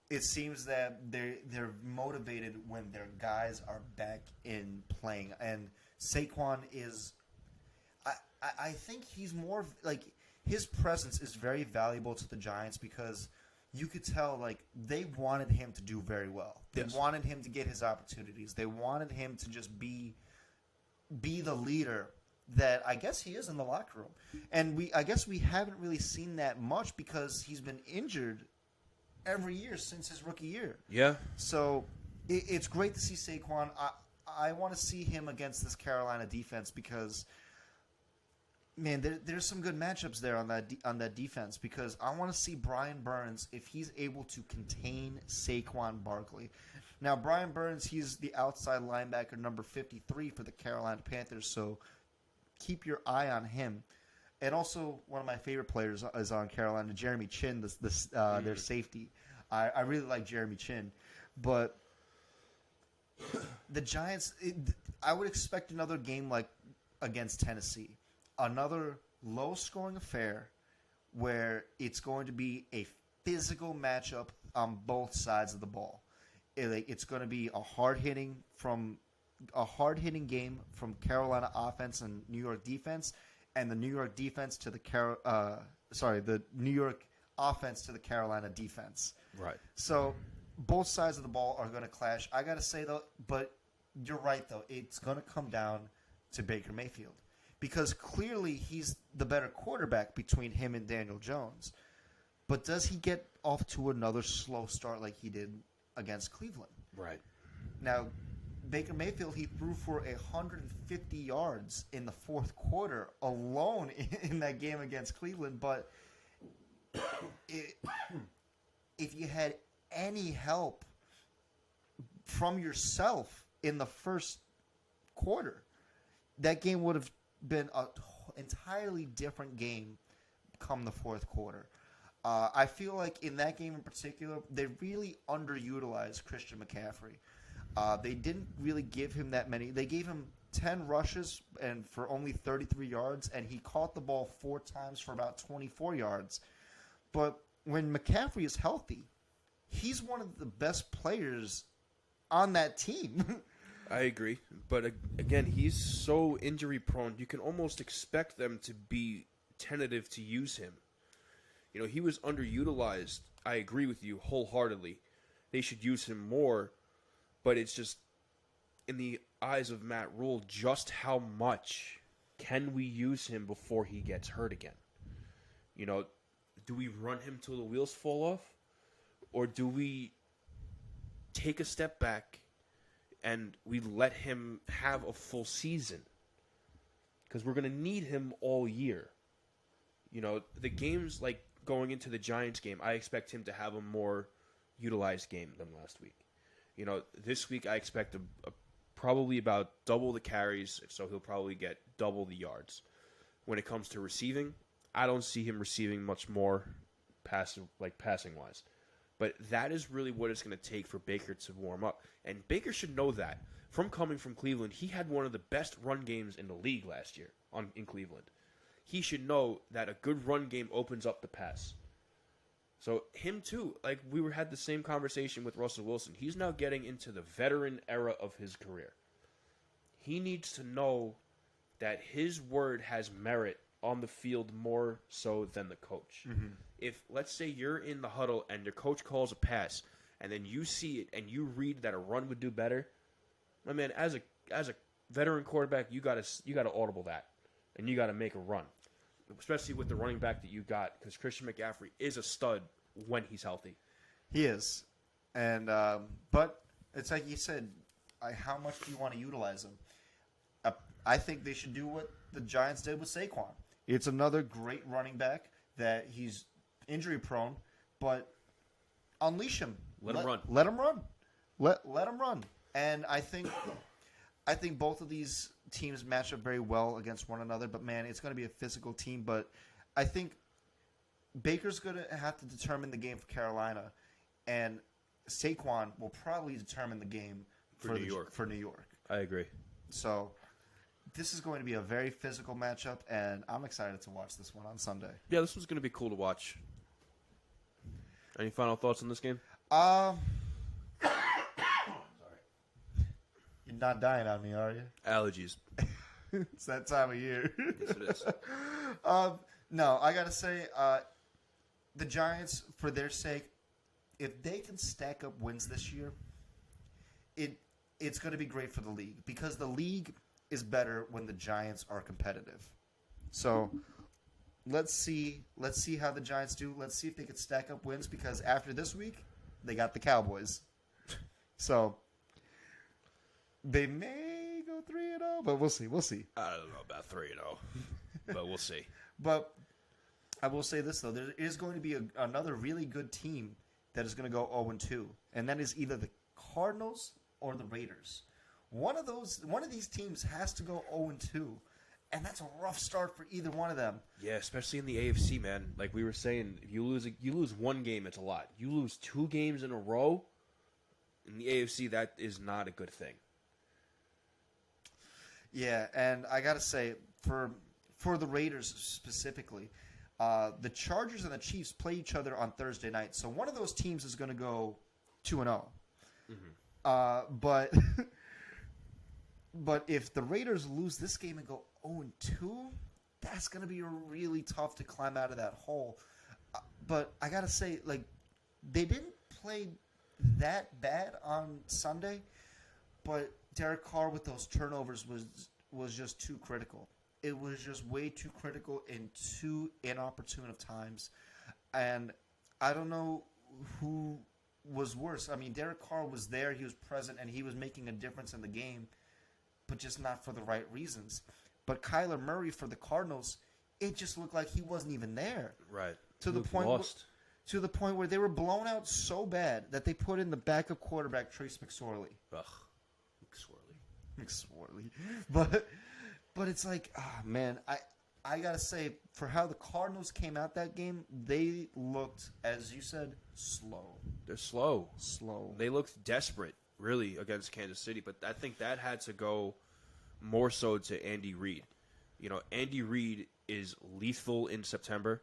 it seems that they're motivated when their guys are back in playing. And Saquon is I think he's more his presence is very valuable to the Giants because you could tell they wanted him to do very well. They wanted him to get his opportunities. They wanted him to just be the leader that I guess he is in the locker room. And I guess we haven't really seen that much because he's been injured every year since his rookie year. Yeah. So it's great to see Saquon. I want to see him against this Carolina defense because, man, there's some good matchups there on that defense because I want to see Brian Burns if he's able to contain Saquon Barkley. Now, Brian Burns, he's the outside linebacker, number 53 for the Carolina Panthers, so keep your eye on him. And also, one of my favorite players is on Carolina, Jeremy Chin, their safety. I really like Jeremy Chin. But the Giants, I would expect another game like against Tennessee. Another low-scoring affair where it's going to be a physical matchup on both sides of the ball. It's going to be a hard-hitting game from Carolina offense and New York defense, and the New York defense to the New York offense to the Carolina defense. Right. So both sides of the ball are going to clash. I got to say though, but you're right though. It's going to come down to Baker Mayfield because clearly he's the better quarterback between him and Daniel Jones. But does he get off to another slow start like he did against Cleveland? Right. Now, Baker Mayfield, he threw for 150 yards in the fourth quarter alone in that game against Cleveland. But if you had any help from yourself in the first quarter, that game would have been an entirely different game come the fourth quarter. I feel like in that game in particular, they really underutilized Christian McCaffrey. They didn't really give him that many. They gave him 10 rushes and for only 33 yards, and he caught the ball 4 times for about 24 yards. But when McCaffrey is healthy, he's one of the best players on that team. I agree, but again, he's so injury prone. You can almost expect them to be tentative to use him. You know, he was underutilized. I agree with you wholeheartedly. They should use him more, but it's just in the eyes of Matt Rule, just how much can we use him before he gets hurt again? You know, do we run him till the wheels fall off, or do we take a step back and we let him have a full season? Because we're going to need him all year. You know, the games, like going into the Giants game, I expect him to have a more utilized game than last week. You know, this week I expect probably about double the carries, so he'll probably get double the yards. When it comes to receiving, I don't see him receiving much more passing-wise. But that is really what it's going to take for Baker to warm up. And Baker should know that. From coming from Cleveland, he had one of the best run games in the league last year in Cleveland. He should know that a good run game opens up the pass. So him too, like had the same conversation with Russell Wilson. He's now getting into the veteran era of his career. He needs to know that his word has merit on the field more so than the coach. Mm-hmm. If, let's say, you're in the huddle and your coach calls a pass, and then you see it and you read that a run would do better, my man, as a veteran quarterback, you gotta audible that, and you gotta make a run, especially with the running back that you got, because Christian McCaffrey is a stud when he's healthy. He is, and but it's like you said, how much do you want to utilize him? I think they should do what the Giants did with Saquon. It's another great running back that he's injury prone, but unleash him. Let him run. Let him run. Let him run. And I think both of these teams match up very well against one another. But man, it's going to be a physical team. But I think Baker's going to have to determine the game for Carolina, and Saquon will probably determine the game for New York. I agree. So this is going to be a very physical matchup, and I'm excited to watch this one on Sunday. Yeah, this one's going to be cool to watch. Any final thoughts on this game? Sorry. You're not dying on me, are you? Allergies. It's that time of year. Yes, it is. No, I got to say, the Giants, for their sake, if they can stack up wins this year, it's going to be great for the league, because the league is better when the Giants are competitive. So let's see how the Giants do. Let's see if they can stack up wins, because after this week, they got the Cowboys. So they may go 3-0, but we'll see. We'll see. I don't know about 3-0, but we'll see. But I will say this, though. There is going to be another really good team that is going to go 0-2, and that is either the Cardinals or the Raiders. One of these teams has to go 0-2, and that's a rough start for either one of them. Yeah, especially in the AFC, man. Like we were saying, if you lose one game, it's a lot. You lose 2 games in a row in the AFC, that is not a good thing. Yeah, and I gotta say, for the Raiders specifically, the Chargers and the Chiefs play each other on Thursday night, so one of those teams is going to go 2-0. Mm-hmm. But if the Raiders lose this game and go 0-2, that's going to be really tough to climb out of that hole. But I got to say, like, they didn't play that bad on Sunday, but Derek Carr with those turnovers was just too critical. It was just way too critical in too inopportune of times. And I don't know who was worse. I mean, Derek Carr was there, he was present, and he was making a difference in the game, but just not for the right reasons. But Kyler Murray for the Cardinals, it just looked like he wasn't even there. Right. To the point where they were blown out so bad that they put in the backup quarterback, Trace McSorley. Ugh. McSorley. But it's like, man, I got to say, for how the Cardinals came out that game, they looked, as you said, slow. They're slow. Slow. They looked desperate, really, against Kansas City, but I think that had to go more so to Andy Reid. You know, Andy Reid is lethal in September.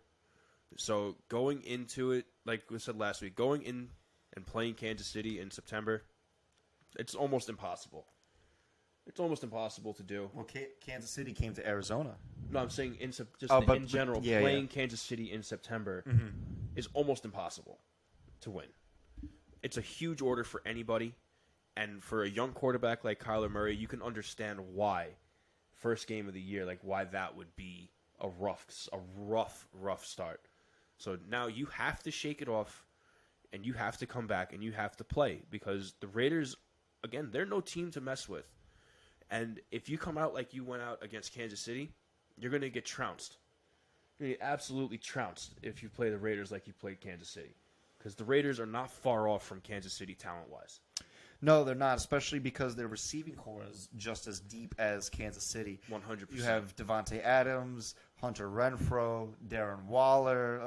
So going into it, like we said last week, going in and playing Kansas City in September, it's almost impossible. It's almost impossible to do. Well, Kansas City came to Arizona. No, I'm saying in general, yeah, playing Kansas City in September is almost impossible to win. It's a huge order for anybody, and for a young quarterback like Kyler Murray, you can understand why first game of the year, like why that would be a rough start. So now you have to shake it off, and you have to come back, and you have to play, because the Raiders, again, they're no team to mess with. And if you come out like you went out against Kansas City, you're going to get trounced. You're going to get absolutely trounced if you play the Raiders like you played Kansas City. Because the Raiders are not far off from Kansas City talent-wise. No, they're not, especially because their receiving core is just as deep as Kansas City. 100%. You have Devontae Adams, Hunter Renfrow, Darren Waller,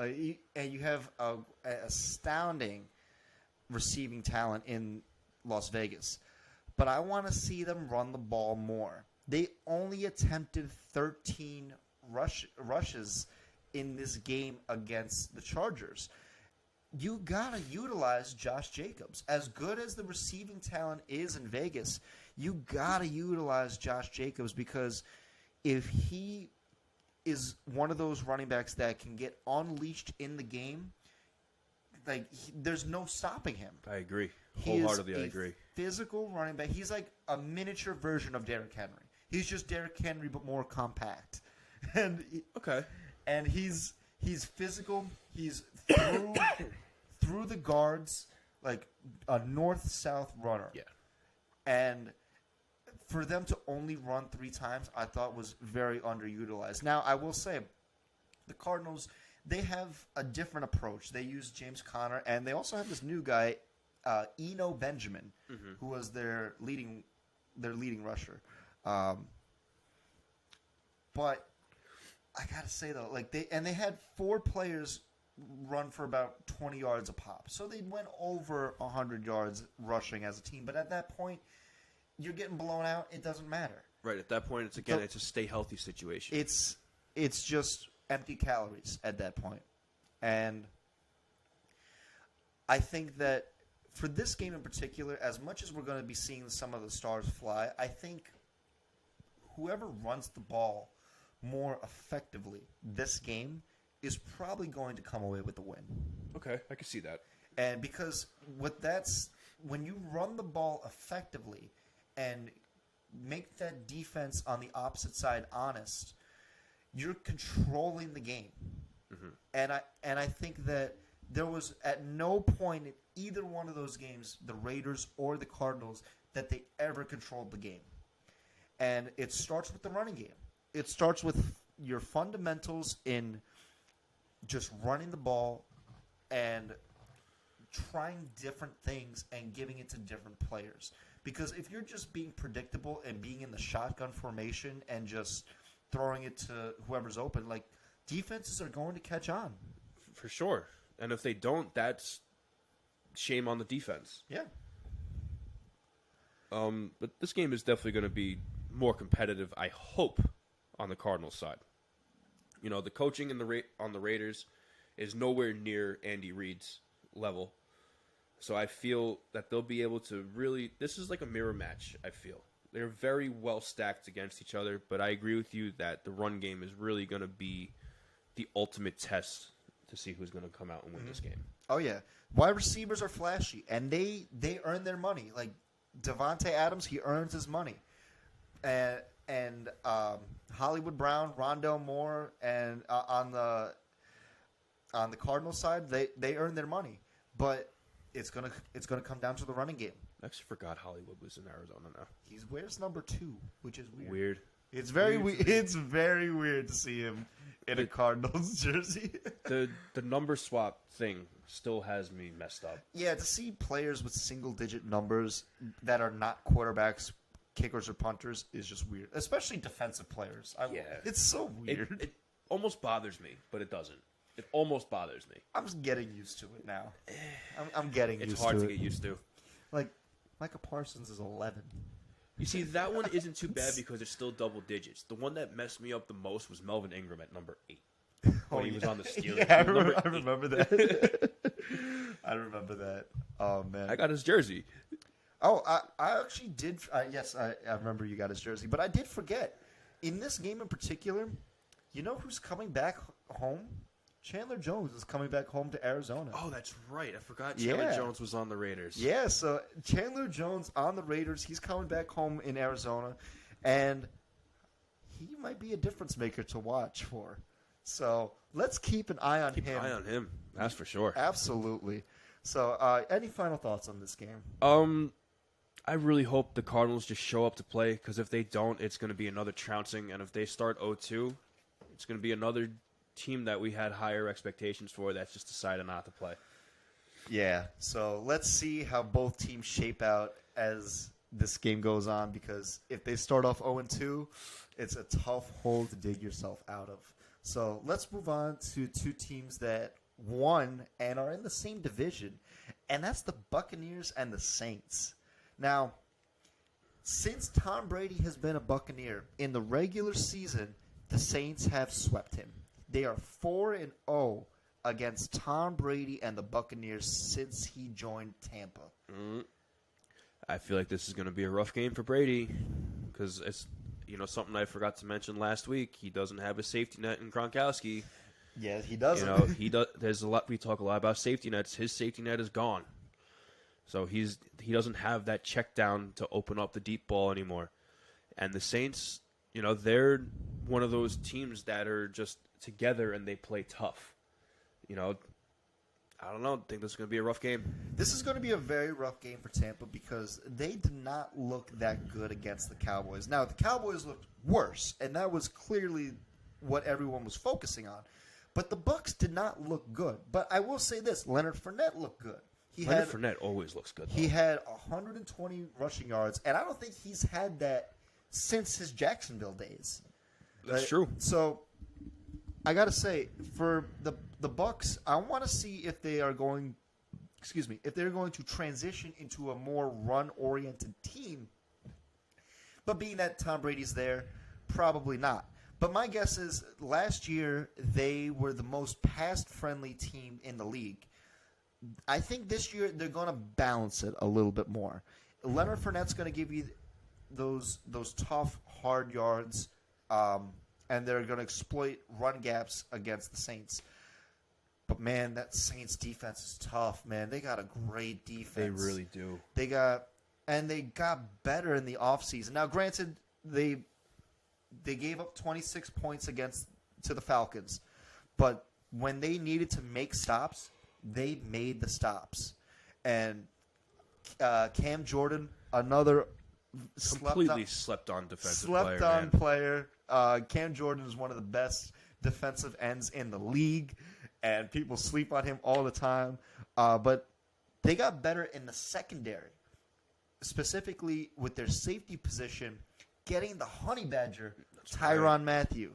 and you have an astounding receiving talent in Las Vegas. But I want to see them run the ball more. They only attempted 13 rushes in this game against the Chargers. You got to utilize Josh Jacobs. As good as the receiving talent is in Vegas, you got to utilize Josh Jacobs, because if he is one of those running backs that can get unleashed in the game, there's no stopping him. I agree. Wholeheartedly, I agree. Physical running back. He's like a miniature version of Derrick Henry. He's just Derrick Henry, but more compact. And he's physical. He's through the guards, like a north-south runner. Yeah. And for them to only run 3 times, I thought was very underutilized. Now, I will say, the Cardinals, they have a different approach. They use James Conner, and they also have this new guy, Eno Benjamin, who was their leading rusher. But I gotta say though, they had 4 players run for about 20 yards a pop, so they went over 100 yards rushing as a team. But at that point, you're getting blown out. It doesn't matter. Right at that point, it's a stay healthy situation. It's just empty calories at that point, and I think that for this game in particular, as much as we're going to be seeing some of the stars fly, I think whoever runs the ball more effectively this game is probably going to come away with the win. Okay, I can see that. And because when you run the ball effectively and make that defense on the opposite side honest, you're controlling the game. And I think that there was at no point in either one of those games, the Raiders or the Cardinals, that they ever controlled the game. And it starts with the running game. It starts with your fundamentals in just running the ball and trying different things and giving it to different players. Because if you're just being predictable and being in the shotgun formation and just throwing it to whoever's open, defenses are going to catch on. For sure. And if they don't, that's shame on the defense. Yeah. But this game is definitely going to be more competitive, I hope, on the Cardinals side. You know, the coaching on the Raiders is nowhere near Andy Reid's level. So I feel that they'll be able to really... This is like a mirror match, I feel. They're very well stacked against each other, but I agree with you that the run game is really going to be the ultimate test to see who's going to come out and win this game. Oh, yeah. Wide receivers are flashy, and they earn their money. Like, Devontae Adams, he earns his money. And Hollywood Brown, Rondale Moore, and on the Cardinals side, they earn their money. But it's gonna come down to the running game. I actually forgot Hollywood was in Arizona now. He wears number 2, which is Weird. It's very weird. It's very weird to see him in a Cardinals jersey. the number swap thing still has me messed up. Yeah, to see players with single-digit numbers that are not quarterbacks, kickers, or punters is just weird, especially defensive players. It's so weird. It almost bothers me, but it doesn't. It almost bothers me. I'm just getting used to it now. I'm getting used to it. It's hard to get used to. Like, Micah Parsons is 11. You see, that one isn't too bad because it's still double digits. The one that messed me up the most was Melvin Ingram at number 8 when he was on the Steelers. Yeah, I remember that. I remember that. Oh, man. I got his jersey. Oh, I actually did. Yes, I remember you got his jersey, but I did forget. In this game in particular, you know who's coming back home? Chandler Jones is coming back home to Arizona. Oh, that's right. I forgot Chandler Jones was on the Raiders. Yeah, so Chandler Jones on the Raiders. He's coming back home in Arizona, and he might be a difference maker to watch for. So let's keep an eye on him. Keep an eye on him. That's for sure. Absolutely. So, any final thoughts on this game? I really hope the Cardinals just show up to play, because if they don't, it's going to be another trouncing. And if they start 0-2, it's going to be another team that we had higher expectations for that's just decided not to play. Yeah, so let's see how both teams shape out as this game goes on, because if they start off 0-2, it's a tough hole to dig yourself out of. So let's move on to two teams that won and are in the same division, and that's the Buccaneers and the Saints. Now, since Tom Brady has been a Buccaneer, in the regular season, the Saints have swept him. They are 4-0 against Tom Brady and the Buccaneers since he joined Tampa. I feel like this is going to be a rough game for Brady, because it's something I forgot to mention last week. He doesn't have a safety net in Gronkowski. Yeah, he doesn't. He does. There's a lot. We talk a lot about safety nets. His safety net is gone, so he doesn't have that check down to open up the deep ball anymore. And the Saints, they're one of those teams that are just together and they play tough. I don't know. I think this is going to be a rough game. This is going to be a very rough game for Tampa because they did not look that good against the Cowboys. Now, the Cowboys looked worse, and that was clearly what everyone was focusing on. But the Bucs did not look good. But I will say this, Leonard Fournette looked good. Leonard Fournette always looks good, though. He had 120 rushing yards, and I don't think he's had that since his Jacksonville days. That's true. So I got to say, for the Bucs, I want to see if they are going, if they're going to transition into a more run-oriented team. But being that Tom Brady's there, probably not. But my guess is last year they were the most pass-friendly team in the league. I think this year they're going to balance it a little bit more. Leonard Fournette's going to give you those tough, hard yards, and they're going to exploit run gaps against the Saints. But, man, that Saints defense is tough, man. They got a great defense. They really do. They got better in the offseason. Now, granted, they gave up 26 points to the Falcons. But when they needed to make stops, they made the stops. And Cam Jordan, another completely slept on defensive player. Slept-on player. Cam Jordan is one of the best defensive ends in the league, and people sleep on him all the time. But they got better in the secondary, specifically with their safety position, getting the honey badger, Tyrann Mathieu.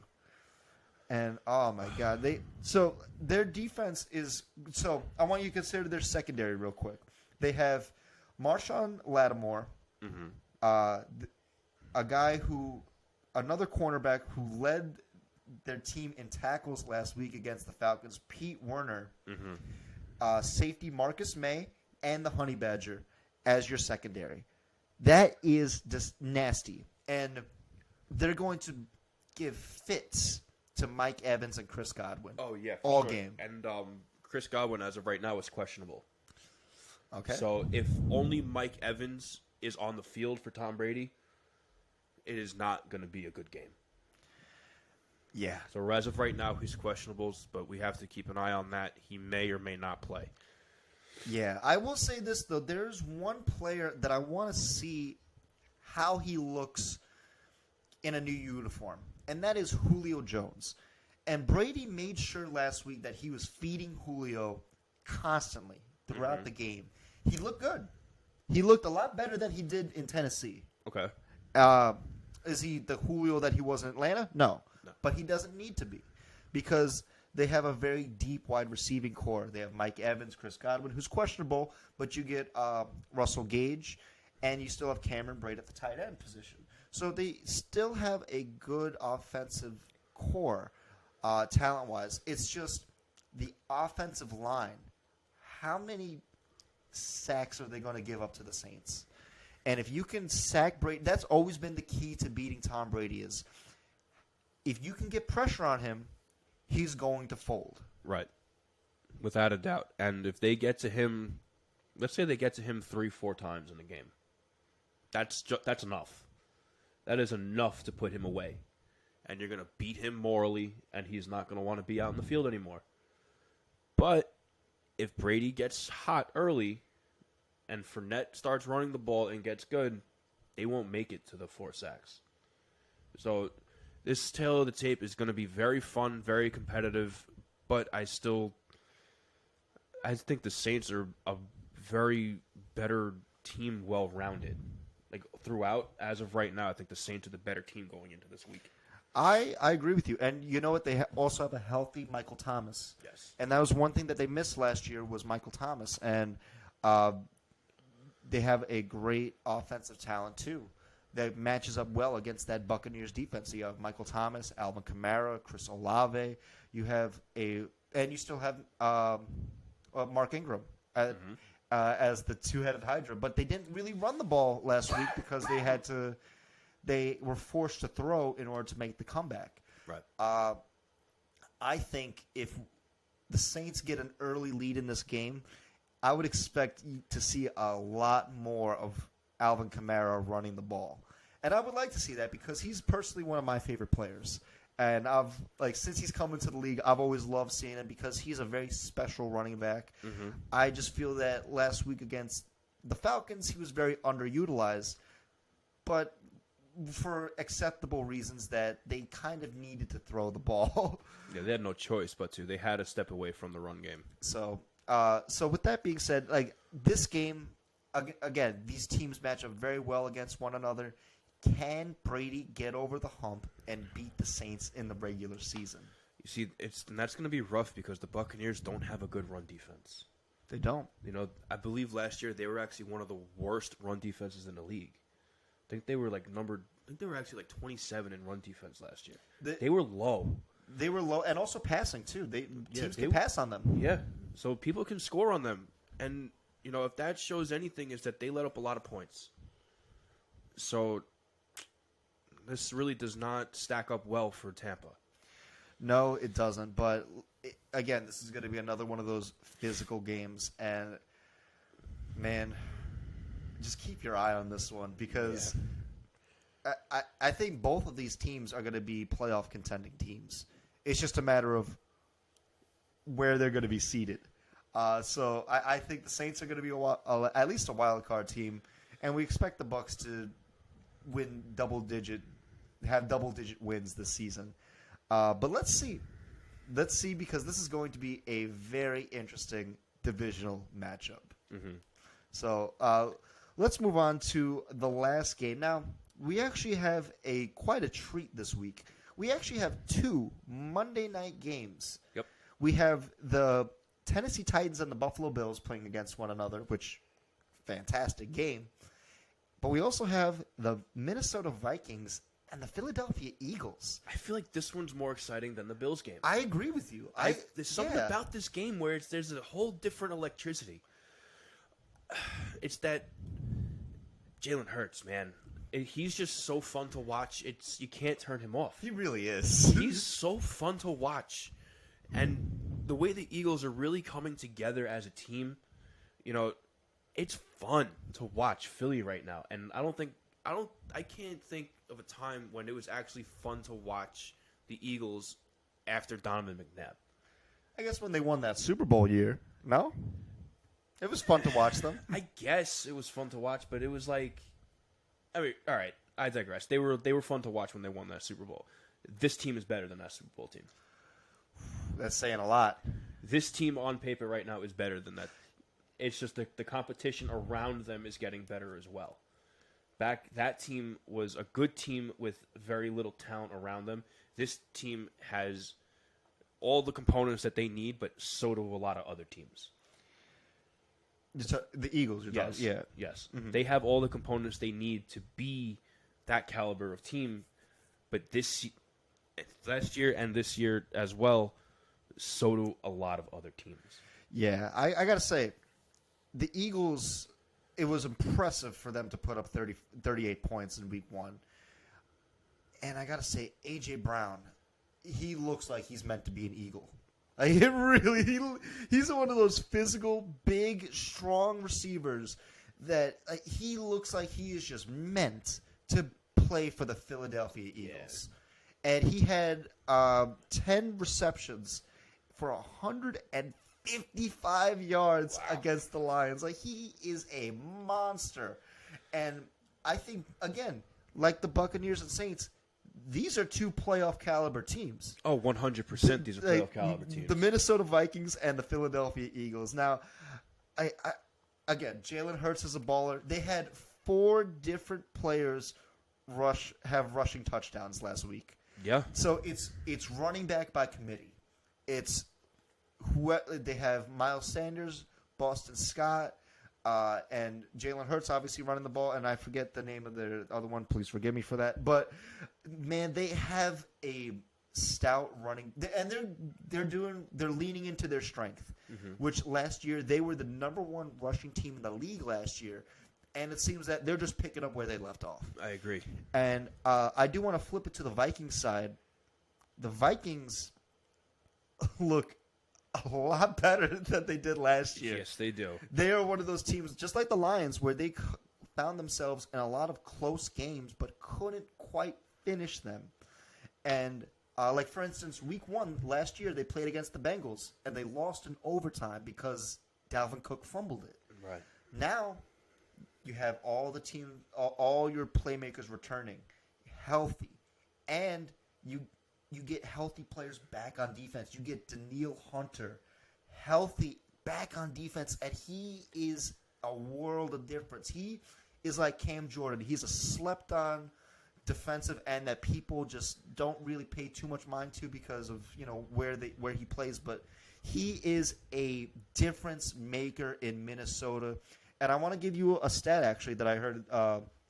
And, oh, my God. So their defense is – so I want you to consider their secondary real quick. They have Marshawn Lattimore, a guy another cornerback who led their team in tackles last week against the Falcons, Pete Werner, safety Marcus May, and the honey badger as your secondary. That is just nasty. And they're going to give fits to Mike Evans and Chris Godwin. Oh, yeah. All game. And Chris Godwin, as of right now, is questionable. Okay. So if only Mike Evans is on the field for Tom Brady, it is not going to be a good game. Yeah. So as of right now, he's questionable, but we have to keep an eye on that. He may or may not play. Yeah. I will say this, though. There's one player that I want to see how he looks in a new uniform, and that is Julio Jones. And Brady made sure last week that he was feeding Julio constantly throughout the game. He looked good. He looked a lot better than he did in Tennessee. Okay. Is he the Julio that he was in Atlanta? No. But he doesn't need to be because they have a very deep wide receiving core. They have Mike Evans, Chris Godwin, who's questionable, but you get Russell Gage, and you still have Cameron Braid at the tight end position. So they still have a good offensive core talent-wise. It's just the offensive line. How many sacks are they going to give up to the Saints? And if you can sack Brady, that's always been the key to beating Tom Brady is if you can get pressure on him, he's going to fold. Right. Without a doubt. And if they get to him, let's say they get to him 3-4 times in the game. That's enough. That is enough to put him away. And you're going to beat him morally, and he's not going to want to be out in the field anymore. But if Brady gets hot early and Fournette starts running the ball and gets good, they won't make it to the 4 sacks. So this tail of the tape is going to be very fun, very competitive, but I think the Saints are a very better team, well-rounded. Like throughout, as of right now, I think the Saints are the better team going into this week. I agree with you. And you know what? They also have a healthy Michael Thomas. Yes. And that was one thing that they missed last year was Michael Thomas. And they have a great offensive talent, too, that matches up well against that Buccaneers defense. You have Michael Thomas, Alvin Kamara, Chris Olave. You have and you still have Mark Ingram as the two-headed Hydra. But they didn't really run the ball last week because they were forced to throw in order to make the comeback. Right. I think if the Saints get an early lead in this game, I would expect to see a lot more of Alvin Kamara running the ball. And I would like to see that because he's personally one of my favorite players. And since he's come into the league, I've always loved seeing him because he's a very special running back. Mm-hmm. I just feel that last week against the Falcons, he was very underutilized, but for acceptable reasons that they kind of needed to throw the ball. Yeah, they had no choice but to. They had to step away from the run game. So with that being said, like this game, again, these teams match up very well against one another. Can Brady get over the hump and beat the Saints in the regular season? You see, and that's going to be rough because the Buccaneers don't have a good run defense. They don't. You know, I believe last year they were actually one of the worst run defenses in the league. I think they were actually like 27 in run defense last year. They were low. They were low, and also passing too. Teams can pass on them. Yeah, so people can score on them, and you know if that shows anything is that they let up a lot of points. So this really does not stack up well for Tampa. No, it doesn't. But again, this is going to be another one of those physical games, and man, just keep your eye on this one because I think both of these teams are going to be playoff contending teams. It's just a matter of where they're going to be seated. So I think the Saints are going to be at least a wild card team, and we expect the Bucs to win have double-digit wins this season. But let's see. Let's see because this is going to be a very interesting divisional matchup. Mm-hmm. So let's move on to the last game. Now, we actually have quite a treat this week. We actually have 2 Monday night games. Yep. We have the Tennessee Titans and the Buffalo Bills playing against one another, which fantastic game. But we also have the Minnesota Vikings and the Philadelphia Eagles. I feel like this one's more exciting than the Bills game. I agree with you. There's something about this game where there's a whole different electricity. It's that Jalen Hurts, man. He's just so fun to watch. You can't turn him off. He really is. He's so fun to watch. And the way the Eagles are really coming together as a team, you know, it's fun to watch Philly right now. And I can't think of a time when it was actually fun to watch the Eagles after Donovan McNabb. I guess when they won that Super Bowl year. No? It was fun to watch them. I guess it was fun to watch, but it was like, I mean, all right, I digress. They were fun to watch when they won that Super Bowl. This team is better than that Super Bowl team. That's saying a lot. This team on paper right now is better than that. It's just the competition around them is getting better as well. That team was a good team with very little talent around them. This team has all the components that they need, but so do a lot of other teams. The Eagles, you're talking. Yeah. Yes. Mm-hmm. They have all the components they need to be that caliber of team, but last year and this year as well, so do a lot of other teams. Yeah, I got to say, the Eagles, it was impressive for them to put up 38 points in week 1. And I got to say, A.J. Brown, he looks like he's meant to be an Eagle. Like, he's one of those physical, big, strong receivers that he looks like he is just meant to play for the Philadelphia Eagles. Yeah. And he had 10 receptions for 155 yards against the Lions. Like, he is a monster. And I think, again, like the Buccaneers and Saints, these are 2 playoff caliber teams. Oh, 100% these are playoff caliber teams. The Minnesota Vikings and the Philadelphia Eagles. Now, again, Jalen Hurts is a baller. They had 4 different players have rushing touchdowns last week. Yeah. So it's running back by committee. It's they have Miles Sanders, Boston Scott, and Jalen Hurts obviously running the ball, and I forget the name of the other one. Please forgive me for that. But man, they have a stout running, and they're leaning into their strength, which last year they were the number 1 rushing team in the league last year, and it seems that they're just picking up where they left off. I agree. And I do want to flip it to the Vikings side. The Vikings look a lot better than they did last year. Yes, they do. They are one of those teams, just like the Lions, where they found themselves in a lot of close games but couldn't quite finish them. And, like, for instance, week 1 last year, they played against the Bengals, and they lost in overtime because Dalvin Cook fumbled it. Right. Now, you have all your playmakers returning, healthy, and you get healthy players back on defense. You get Danielle Hunter healthy back on defense, and he is a world of difference. He is like Cam Jordan. He's a slept-on defensive end that people just don't really pay too much mind to because of where he plays. But he is a difference maker in Minnesota. And I want to give you a stat, actually, that I heard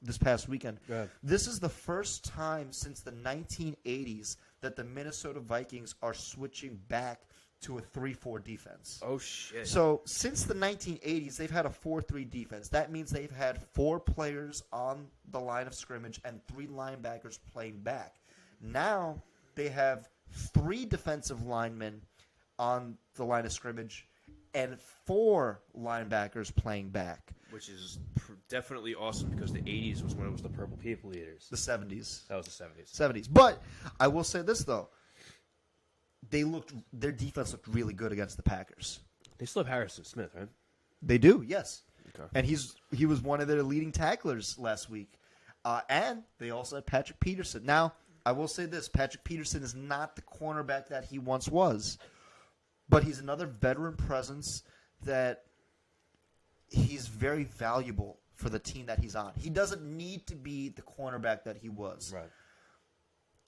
this past weekend. Go ahead. This is the first time since the 1980s that the Minnesota Vikings are switching back to a 3-4 defense. Oh, shit. So since the 1980s, they've had a 4-3 defense. That means they've had 4 players on the line of scrimmage and 3 linebackers playing back. Now they have 3 defensive linemen on the line of scrimmage and 4 linebackers playing back. Which is definitely awesome because the 80s was when it was the Purple People Eaters. The 70s. That was the 70s. 70s. But I will say this, though. Their defense looked really good against the Packers. They still have Harrison Smith, right? They do, yes. Okay. And he was one of their leading tacklers last week. And they also had Patrick Peterson. Now, I will say this. Patrick Peterson is not the cornerback that he once was. But he's another veteran presence that he's very valuable for the team that he's on. He doesn't need to be the cornerback that he was. Right.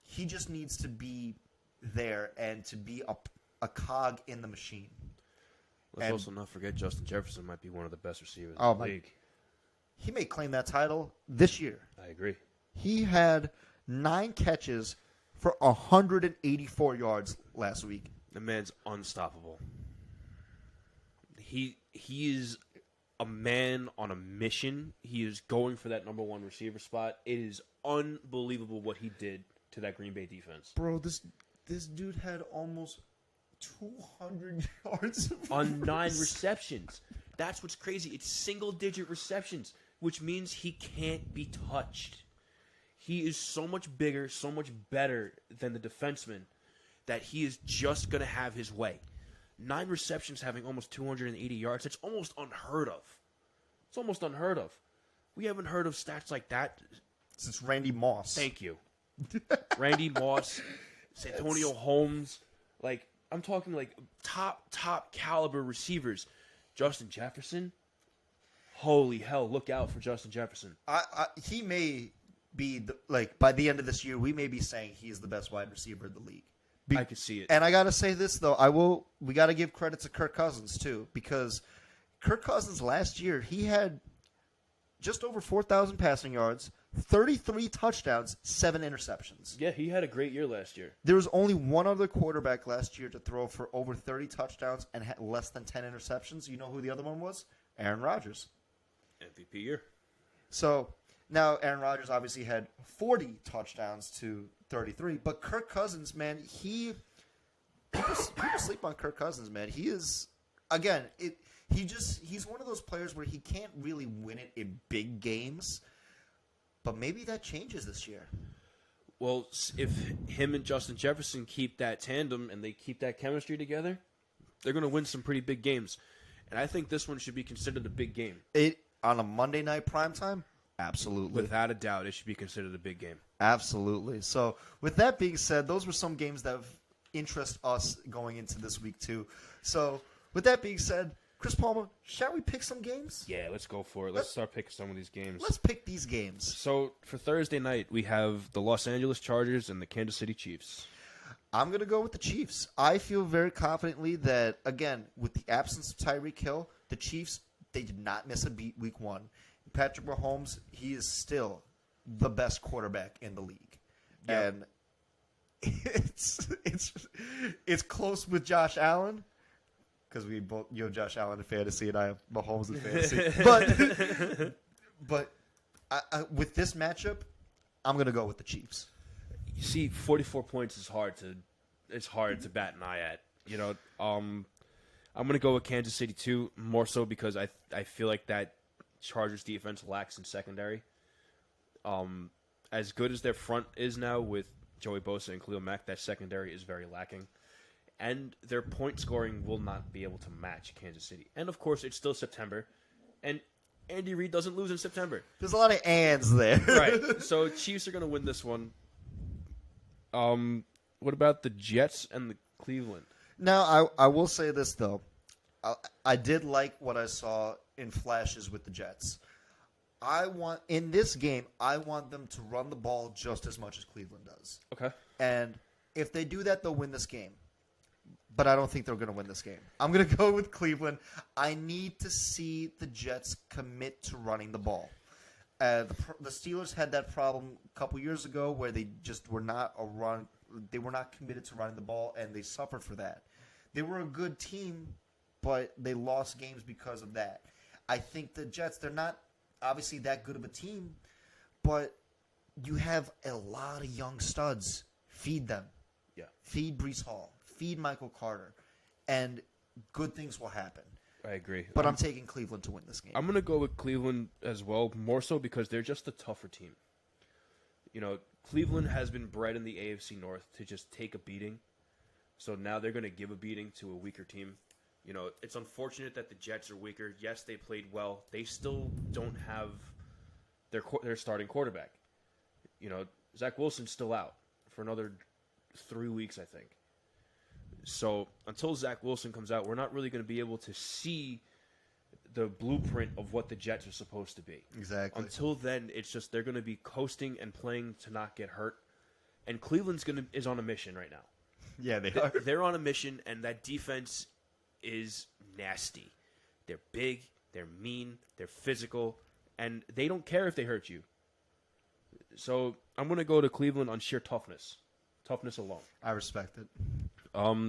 He just needs to be there and to be a cog in the machine. Let's also not forget Justin Jefferson might be one of the best receivers in the league. He may claim that title this year. I agree. He had 9 catches for 184 yards last week. The man's unstoppable. He is a man on a mission. He is going for that number 1 receiver spot. It is unbelievable what he did to that Green Bay defense. Bro, this dude had almost 200 yards on 9 receptions. That's what's crazy. It's single-digit receptions, which means he can't be touched. He is so much bigger, so much better than the defenseman that he is just going to have his way. 9 receptions having almost 280 yards, that's almost unheard of. It's almost unheard of. We haven't heard of stats like that since Randy Moss. Thank you. Randy Moss, Santonio Holmes. Like, I'm talking like top caliber receivers. Justin Jefferson. Holy hell, look out for Justin Jefferson. He may be, by the end of this year, we may be saying he's the best wide receiver in the league. I could see it. And I got to say this, though. We got to give credit to Kirk Cousins, too, because Kirk Cousins last year, he had just over 4,000 passing yards, 33 touchdowns, 7 interceptions. Yeah, he had a great year last year. There was only one other quarterback last year to throw for over 30 touchdowns and had less than 10 interceptions. You know who the other one was? Aaron Rodgers. MVP year. So now Aaron Rodgers obviously had 40 touchdowns to 33, but Kirk Cousins, man, people sleep on Kirk Cousins, man. He is, again, he's one of those players where he can't really win it in big games, but maybe that changes this year. Well, if him and Justin Jefferson keep that tandem and they keep that chemistry together, they're going to win some pretty big games. And I think this one should be considered a big game. On a Monday night primetime? Absolutely. Without a doubt, it should be considered a big game. Absolutely. So, with that being said, those were some games that interest us going into this week, too. So, with that being said, Chris Palmer, shall we pick some games? Yeah, let's go for it. Let's start picking some of these games. Let's pick these games. So, for Thursday night, we have the Los Angeles Chargers and the Kansas City Chiefs. I'm going to go with the Chiefs. I feel very confidently that, again, with the absence of Tyreek Hill, the Chiefs, they did not miss a beat week one. Patrick Mahomes, he is still the best quarterback in the league. Yep. And it's close with Josh Allen, because you have Josh Allen in fantasy and I have Mahomes in fantasy. but with this matchup, I'm going to go with the Chiefs. You see, 44 points is hard to bat an eye at. You know, I'm going to go with Kansas City too, more so because I feel like that Chargers defense lacks in secondary. As good as their front is now with Joey Bosa and Khalil Mack, that secondary is very lacking. And their point scoring will not be able to match Kansas City. And, of course, it's still September. And Andy Reid doesn't lose in September. There's a lot of ands there. Right. So Chiefs are going to win this one. What about the Jets and the Cleveland? Now, I will say this, though. I did like what I saw in flashes with the Jets. In this game, I want them to run the ball just as much as Cleveland does. Okay. And if they do that, they'll win this game. But I don't think they're going to win this game. I'm going to go with Cleveland. I need to see the Jets commit to running the ball. The Steelers had that problem a couple years ago where they just were not They were not committed to running the ball, and they suffered for that. They were a good team, but they lost games because of that. I think the Jets, they're not obviously that good of a team, but you have a lot of young studs. Feed them. Yeah. Feed Breece Hall. Feed Michael Carter. And good things will happen. I agree. But I'm taking Cleveland to win this game. I'm going to go with Cleveland as well, more so because they're just a tougher team. You know, Cleveland has been bred in the AFC North to just take a beating. So now they're going to give a beating to a weaker team. You know, it's unfortunate that the Jets are weaker. Yes, they played well. They still don't have their starting quarterback. You know, Zach Wilson's still out for another 3 weeks, I think. So until Zach Wilson comes out, we're not really going to be able to see the blueprint of what the Jets are supposed to be. Exactly. Until then, it's just they're going to be coasting and playing to not get hurt. And Cleveland's is on a mission right now. Yeah, they are. They're on a mission, and that defense is nasty. They're big, they're mean, they're physical, and they don't care if they hurt you. So I'm going to go to Cleveland on sheer toughness. Toughness alone. I respect it.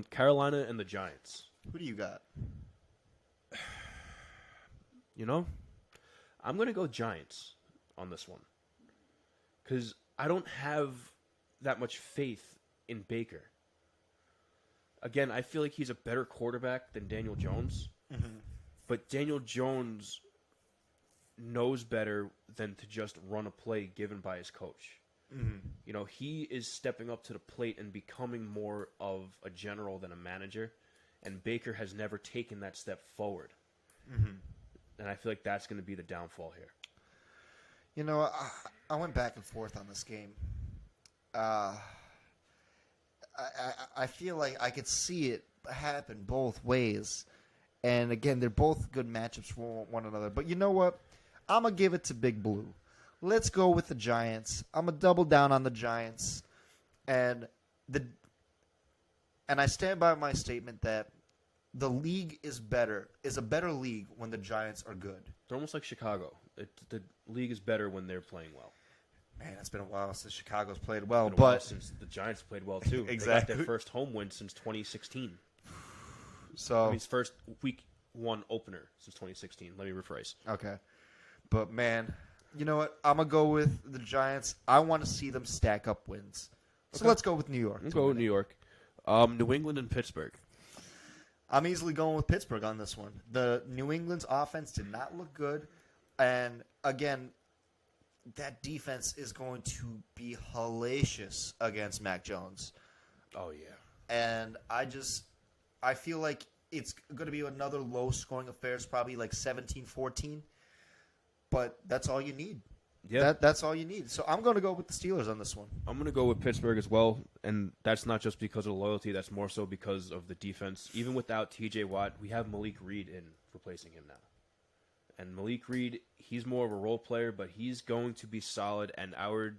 Carolina and the Giants. Who do you got? You know, I'm going to go Giants on this one. Because I don't have that much faith in Baker. Again, I feel like he's a better quarterback than Daniel Jones. Mm-hmm. But Daniel Jones knows better than to just run a play given by his coach. Mm-hmm. You know, he is stepping up to the plate and becoming more of a general than a manager. And Baker has never taken that step forward. Mm-hmm. And I feel like that's going to be the downfall here. You know, I went back and forth on this game. I feel like I could see it happen both ways. And again, they're both good matchups for one another. But you know what? I'm going to give it to Big Blue. Let's go with the Giants. I'm going to double down on the Giants. And I stand by my statement that the league is a better league when the Giants are good. They're almost like Chicago. The league is better when they're playing well. Man, it's been a while since Chicago's played well, It's been a while but since the Giants played well too. Exactly. They got their first home win since 2016. So I mean, it's first week one opener since 2016. Let me rephrase. Okay. But, man, you know what? I'm going to go with the Giants. I want to see them stack up wins. So let's go with New York. Let's go with New York. New England and Pittsburgh. I'm easily going with Pittsburgh on this one. The New England's offense did not look good. And, again, that defense is going to be hellacious against Mac Jones. Oh, yeah. And I feel like it's going to be another low-scoring affair. It's probably like 17-14. But that's all you need. Yeah. That's all you need. So I'm going to go with the Steelers on this one. I'm going to go with Pittsburgh as well, and that's not just because of loyalty. That's more so because of the defense. Even without T.J. Watt, we have Malik Reed in replacing him now. And Malik Reed, he's more of a role player, but he's going to be solid. And our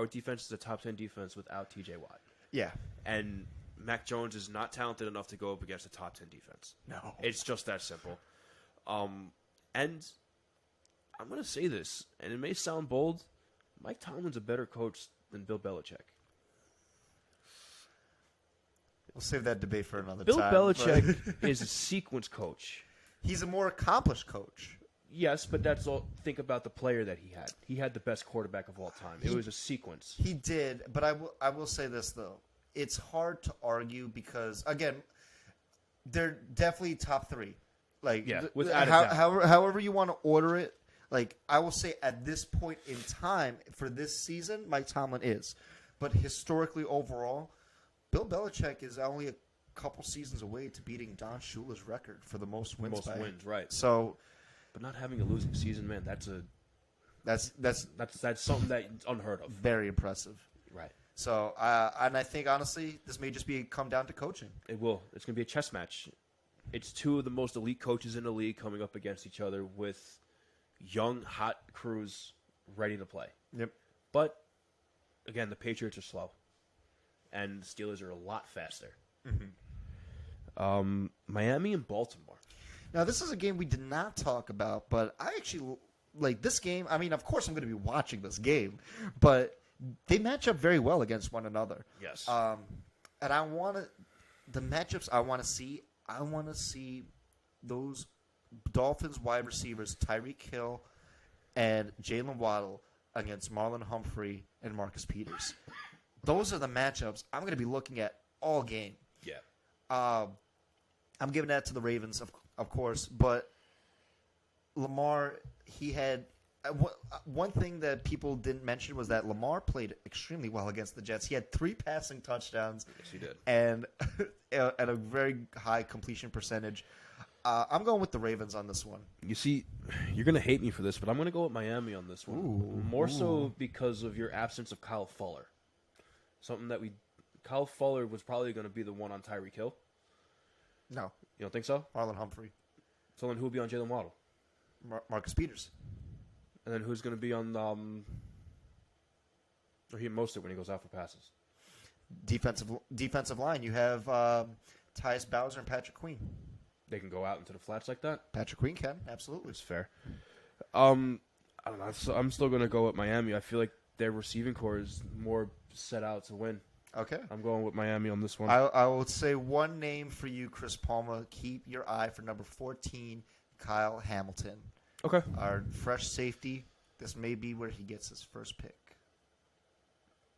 defense is a top 10 defense without T.J. Watt. Yeah. And Mac Jones is not talented enough to go up against a top 10 defense. No. It's just that simple. And I'm going to say this, and it may sound bold, Mike Tomlin's a better coach than Bill Belichick. We'll save that debate for another Bill time. Belichick is a sequence coach. He's a more accomplished coach. Yes, but that's all. Think about the player that he had. He had the best quarterback of all time. It was a sequence. He did, but I will say this, though. It's hard to argue because, again, they're definitely top three. Like, yeah, without a doubt. However you want to order it, like, I will say at this point in time for this season, Mike Tomlin is. But historically, overall, Bill Belichick is only a couple seasons away to beating Don Shula's record for the most wins. Right. So, but not having a losing season, man, that's something that's unheard of. Very impressive. Right. So, and I think, honestly, this may just come down to coaching. It will. It's going to be a chess match. It's two of the most elite coaches in the league coming up against each other with young, hot crews ready to play. Yep. But, again, the Patriots are slow. And the Steelers are a lot faster. Mm-hmm. Miami and Baltimore. Now, this is a game we did not talk about, but I actually like this game. I mean, of course, I'm going to be watching this game, but they match up very well against one another. Yes. And I want the matchups I want to see. I want to see those Dolphins wide receivers, Tyreek Hill and Jalen Waddle, against Marlon Humphrey and Marcus Peters. Those are the matchups I'm going to be looking at all game. Yeah. I'm giving that to the Ravens, of course, but Lamar, he had one thing that people didn't mention was that Lamar played extremely well against the Jets. He had 3 passing touchdowns. Yes, he did. And at a very high completion percentage. I'm going with the Ravens on this one. You see, you're going to hate me for this, but I'm going to go with Miami on this one. More so because of your absence of Kyle Fuller. Kyle Fuller was probably going to be the one on Tyreek Hill. No. You don't think so? Marlon Humphrey. So then who will be on Jalen Waddle? Marcus Peters. And then who's going to be on Raheem Mostert when he goes out for passes? Defensive line. You have Tyus Bowser and Patrick Queen. They can go out into the flats like that? Patrick Queen can, absolutely. It's fair. I don't know. I'm still going to go with Miami. I feel like their receiving core is more set out to win. Okay. I'm going with Miami on this one. I will say one name for you, Chris Palma. Keep your eye for number 14, Kyle Hamilton. Okay. Our fresh safety. This may be where he gets his first pick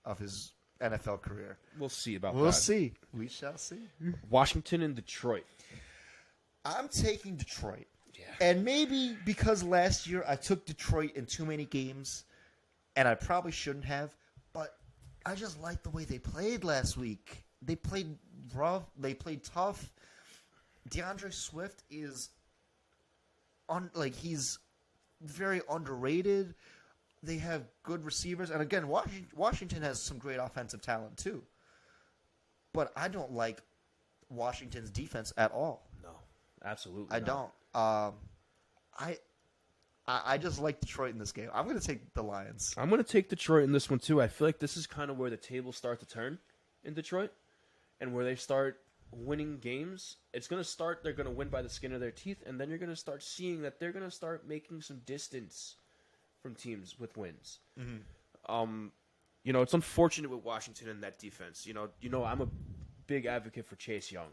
of his NFL career. We'll see about that. We'll see. We shall see. Washington and Detroit. I'm taking Detroit. Yeah. And maybe because last year I took Detroit in too many games, and I probably shouldn't have, but I just like the way they played last week. They played rough. They played tough. DeAndre Swift is he's very underrated. They have good receivers. And again, Washington has some great offensive talent too. But I don't like Washington's defense at all. No, absolutely I don't. I just like Detroit in this game. I'm going to take the Lions. I'm going to take Detroit in this one too. I feel like this is kind of where the tables start to turn in Detroit and where they start winning games. It's going to start, they're going to win by the skin of their teeth, and then you're going to start seeing that they're going to start making some distance from teams with wins. Mm-hmm. It's unfortunate with Washington and that defense. You know, I'm a big advocate for Chase Young.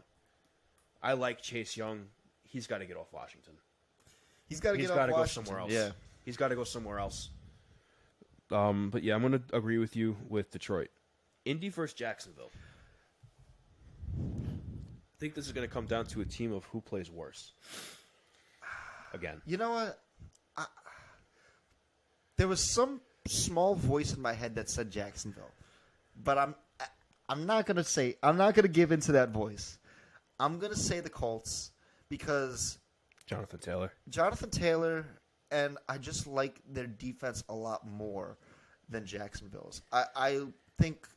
I like Chase Young. He's got to get off Washington. He's got to go somewhere else. Yeah. He's got to go somewhere else. But yeah, I'm going to agree with you with Detroit. Indy versus Jacksonville. I think this is going to come down to a team of who plays worse. Again. You know what? There was some small voice in my head that said Jacksonville, but I'm not gonna give into that voice. I'm gonna say the Colts because Jonathan Taylor, and I just like their defense a lot more than Jacksonville's. I think,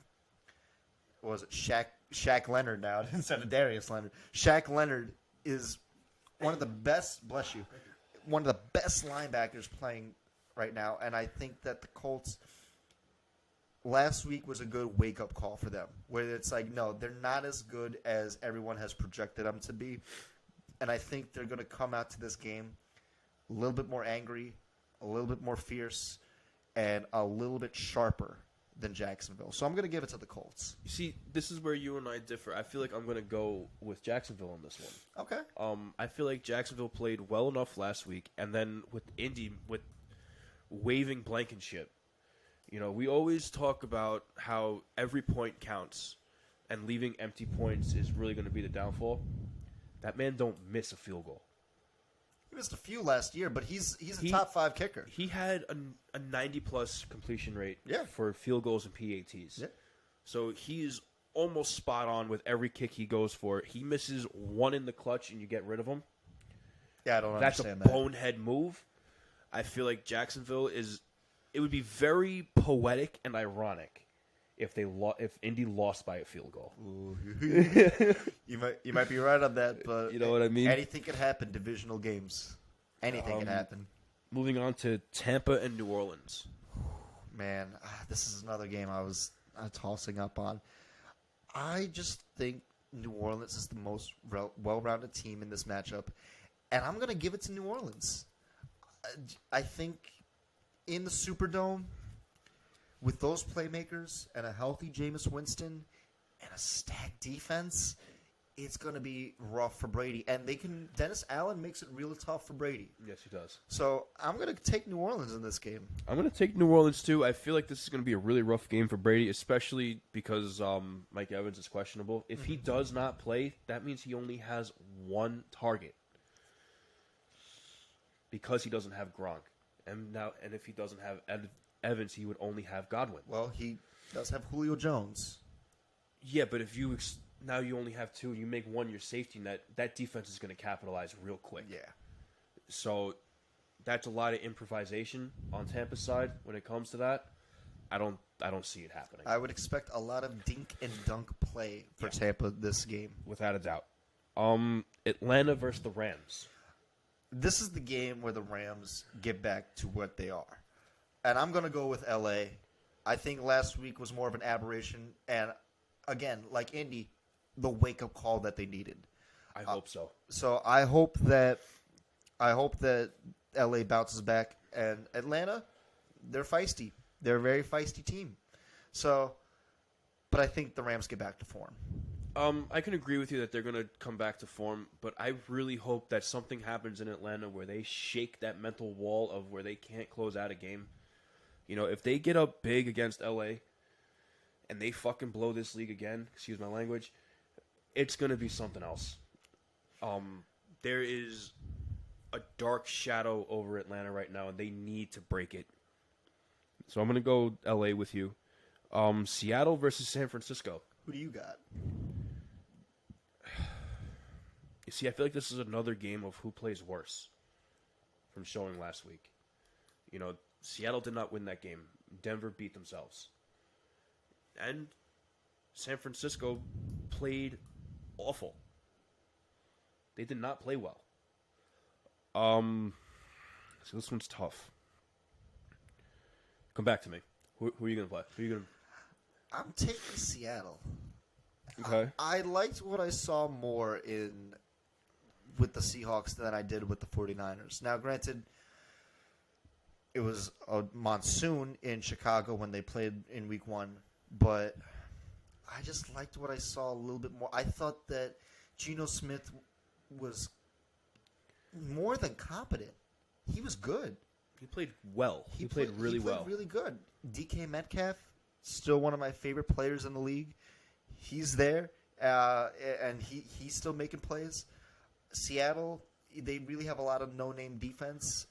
what was it Shaq Leonard now instead of Darius Leonard? Shaq Leonard is one of the best. Bless you. One of the best linebackers playing right now, and I think that the Colts last week was a good wake-up call for them, where it's like, no, they're not as good as everyone has projected them to be, and I think they're going to come out to this game a little bit more angry, a little bit more fierce, and a little bit sharper than Jacksonville. So I'm going to give it to the Colts. You see, this is where you and I differ. I feel like I'm going to go with Jacksonville on this one. Okay. I feel like Jacksonville played well enough last week, and then with Indy, with waving Blankenship, we always talk about how every point counts, and leaving empty points is really going to be the downfall. That man don't miss a field goal. He missed a few last year, but he's a top 5 kicker. He had a 90-plus completion rate Yeah. for field goals and PATs. Yeah. So he's almost spot on with every kick he goes for. He misses one in the clutch and you get rid of him. Yeah, I don't That's understand a bonehead move. I feel like Jacksonville it would be very poetic and ironic if Indy lost by a field goal. You might be right on that, but you know what I mean? Anything could happen. Divisional games, anything can happen. Moving on to Tampa and New Orleans. Man, this is another game I was tossing up on. I just think New Orleans is the most well-rounded team in this matchup, and I'm going to give it to New Orleans. I think in the Superdome, with those playmakers and a healthy Jameis Winston and a stacked defense, it's going to be rough for Brady. And Dennis Allen makes it real tough for Brady. Yes, he does. So I'm going to take New Orleans in this game. I'm going to take New Orleans, too. I feel like this is going to be a really rough game for Brady, especially because Mike Evans is questionable. If he does not play, that means he only has one target because he doesn't have Gronk. And if he doesn't have Evans, he would only have Godwin. Well, he does have Julio Jones. Yeah, but if now you only have two, and you make one your safety net, that defense is going to capitalize real quick. Yeah. So that's a lot of improvisation on Tampa's side when it comes to that. I don't see it happening. I would expect a lot of dink and dunk play for Tampa this game. Without a doubt. Atlanta versus the Rams. This is the game where the Rams get back to what they are. And I'm going to go with L.A. I think last week was more of an aberration. And, again, like Indy, the wake-up call that they needed. I hope so. So I hope that L.A. bounces back. And Atlanta, they're feisty. They're a very feisty team. So, but I think the Rams get back to form. I can agree with you that they're going to come back to form, but I really hope that something happens in Atlanta where they shake that mental wall of where they can't close out a game. If they get up big against LA and they fucking blow this league again, excuse my language, it's going to be something else. There is a dark shadow over Atlanta right now, and they need to break it. So I'm going to go LA with you. Seattle versus San Francisco. Who do you got? You see, I feel like this is another game of who plays worse from showing last week. Seattle did not win that game. Denver beat themselves. And San Francisco played awful. They did not play well. So this one's tough. Come back to me. Who are you going to play? Who are you going to... I'm taking Seattle. Okay. I liked what I saw more with the Seahawks than I did with the 49ers. Now, granted, it was a monsoon in Chicago when they played in week 1, but I just liked what I saw a little bit more. I thought that Geno Smith was more than competent. He was good. He played well. He played really well. Really good. DK Metcalf, still one of my favorite players in the league. He's there, and he's still making plays. Seattle, they really have a lot of no-name defense.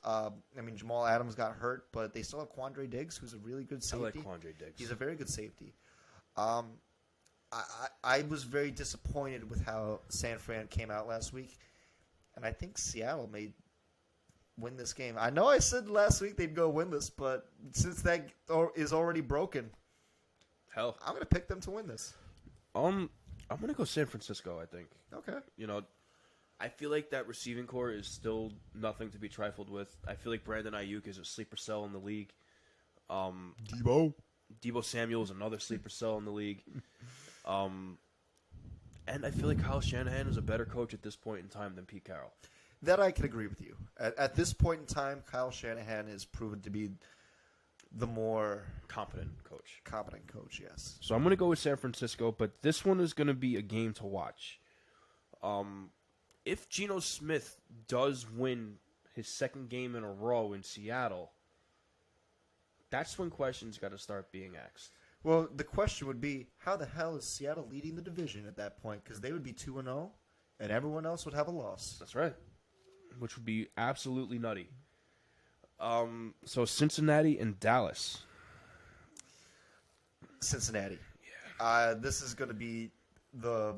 Jamal Adams got hurt, but they still have Quandre Diggs, who's a really good safety. I like Quandre Diggs. He's a very good safety. I was very disappointed with how San Fran came out last week, and I think Seattle may win this game. I know I said last week they'd go win this, but since that is already broken, I'm going to pick them to win this. I'm going to go San Francisco, I think. Okay. I feel like that receiving core is still nothing to be trifled with. I feel like Brandon Ayuk is a sleeper cell in the league. Deebo Samuel is another sleeper cell in the league. And I feel like Kyle Shanahan is a better coach at this point in time than Pete Carroll. That I can agree with you. At this point in time, Kyle Shanahan is proven to be the more competent coach. Yes. So I'm going to go with San Francisco, but this one is going to be a game to watch. If Geno Smith does win his second game in a row in Seattle, that's when questions got to start being asked. Well, the question would be, how the hell is Seattle leading the division at that point? Because they would be 2-0, and everyone else would have a loss. That's right. Which would be absolutely nutty. So Cincinnati and Dallas. Cincinnati. Yeah. This is going to be the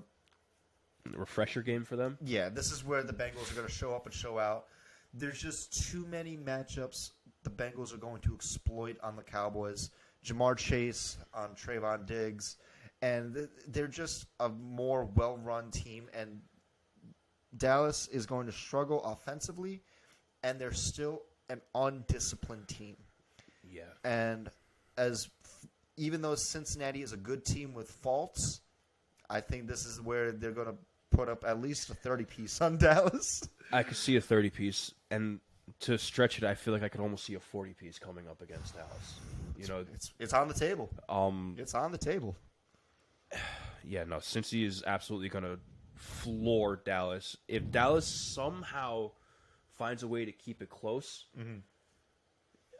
refresher game for them. Yeah, this is where the Bengals are going to show up and show out. There's just too many matchups the Bengals are going to exploit on the Cowboys. Jamar Chase on Trayvon Diggs. And they're just a more well-run team. And Dallas is going to struggle offensively. And they're still an undisciplined team. Yeah. And even though Cincinnati is a good team with faults, I think this is where they're going to put up at least a 30-piece on Dallas. I could see a 30-piece, and to stretch it, I feel like I could almost see a 40-piece coming up against Dallas. It's on the table. It's on the table. Yeah, no, Cincy is absolutely going to floor Dallas. If Dallas somehow finds a way to keep it close,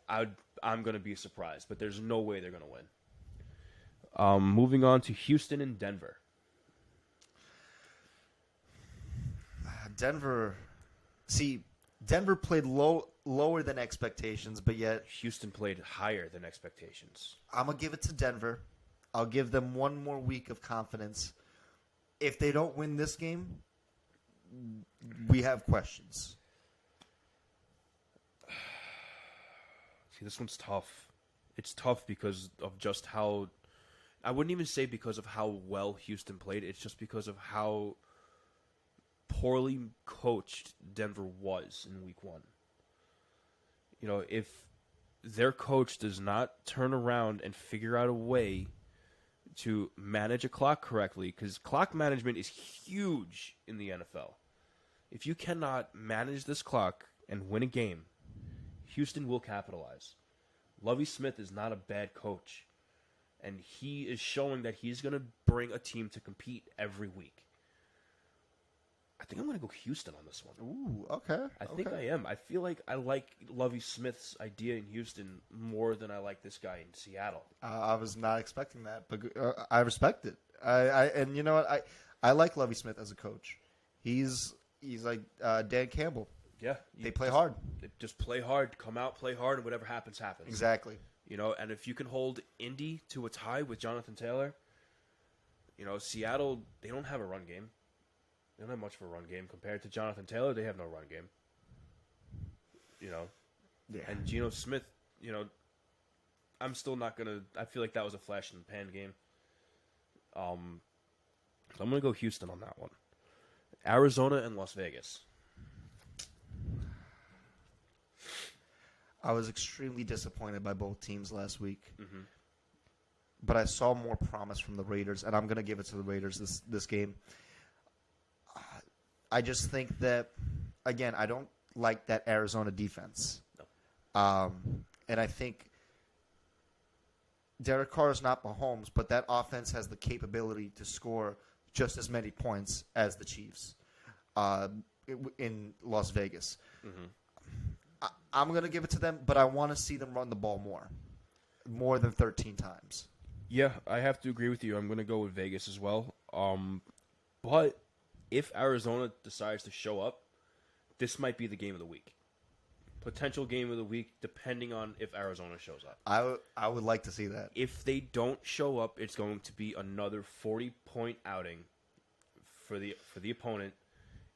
I'm going to be surprised, but there's no way they're going to win. Moving on to Houston and Denver. Denver played lower than expectations, but yet Houston played higher than expectations. I'm going to give it to Denver. I'll give them one more week of confidence. If they don't win this game, we have questions. See, this one's tough. It's tough because of just how... I wouldn't even say because of how well Houston played. It's just because of how poorly coached Denver was in week one. If their coach does not turn around and figure out a way to manage a clock correctly, because clock management is huge in the NFL. If you cannot manage this clock and win a game, Houston will capitalize. Lovie Smith is not a bad coach, and he is showing that he's going to bring a team to compete every week. I think I'm going to go Houston on this one. Ooh, okay. I think I am. I feel like I like Lovie Smith's idea in Houston more than I like this guy in Seattle. I was not expecting that, but I respect it. And you know what? I like Lovie Smith as a coach. He's like Dan Campbell. Yeah. They play hard. Just play hard, come out, play hard, and whatever happens, happens. Exactly. And if you can hold Indy to a tie with Jonathan Taylor, Seattle, they don't have a run game. They don't have much of a run game. Compared to Jonathan Taylor, they have no run game. Yeah. And Geno Smith, I'm still not going to... I feel like that was a flash in the pan game. So I'm going to go Houston on that one. Arizona and Las Vegas. I was extremely disappointed by both teams last week. Mm-hmm. But I saw more promise from the Raiders, and I'm going to give it to the Raiders this game. I just think that, again, I don't like that Arizona defense. No. And I think Derek Carr is not Mahomes, but that offense has the capability to score just as many points as the Chiefs in Las Vegas. Mm-hmm. I'm going to give it to them, but I want to see them run the ball more than 13 times. Yeah, I have to agree with you. I'm going to go with Vegas as well. But if Arizona decides to show up, this might be the game of the week. Potential game of the week, depending on if Arizona shows up. I would like to see that. If they don't show up, it's going to be another 40-point outing for the opponent,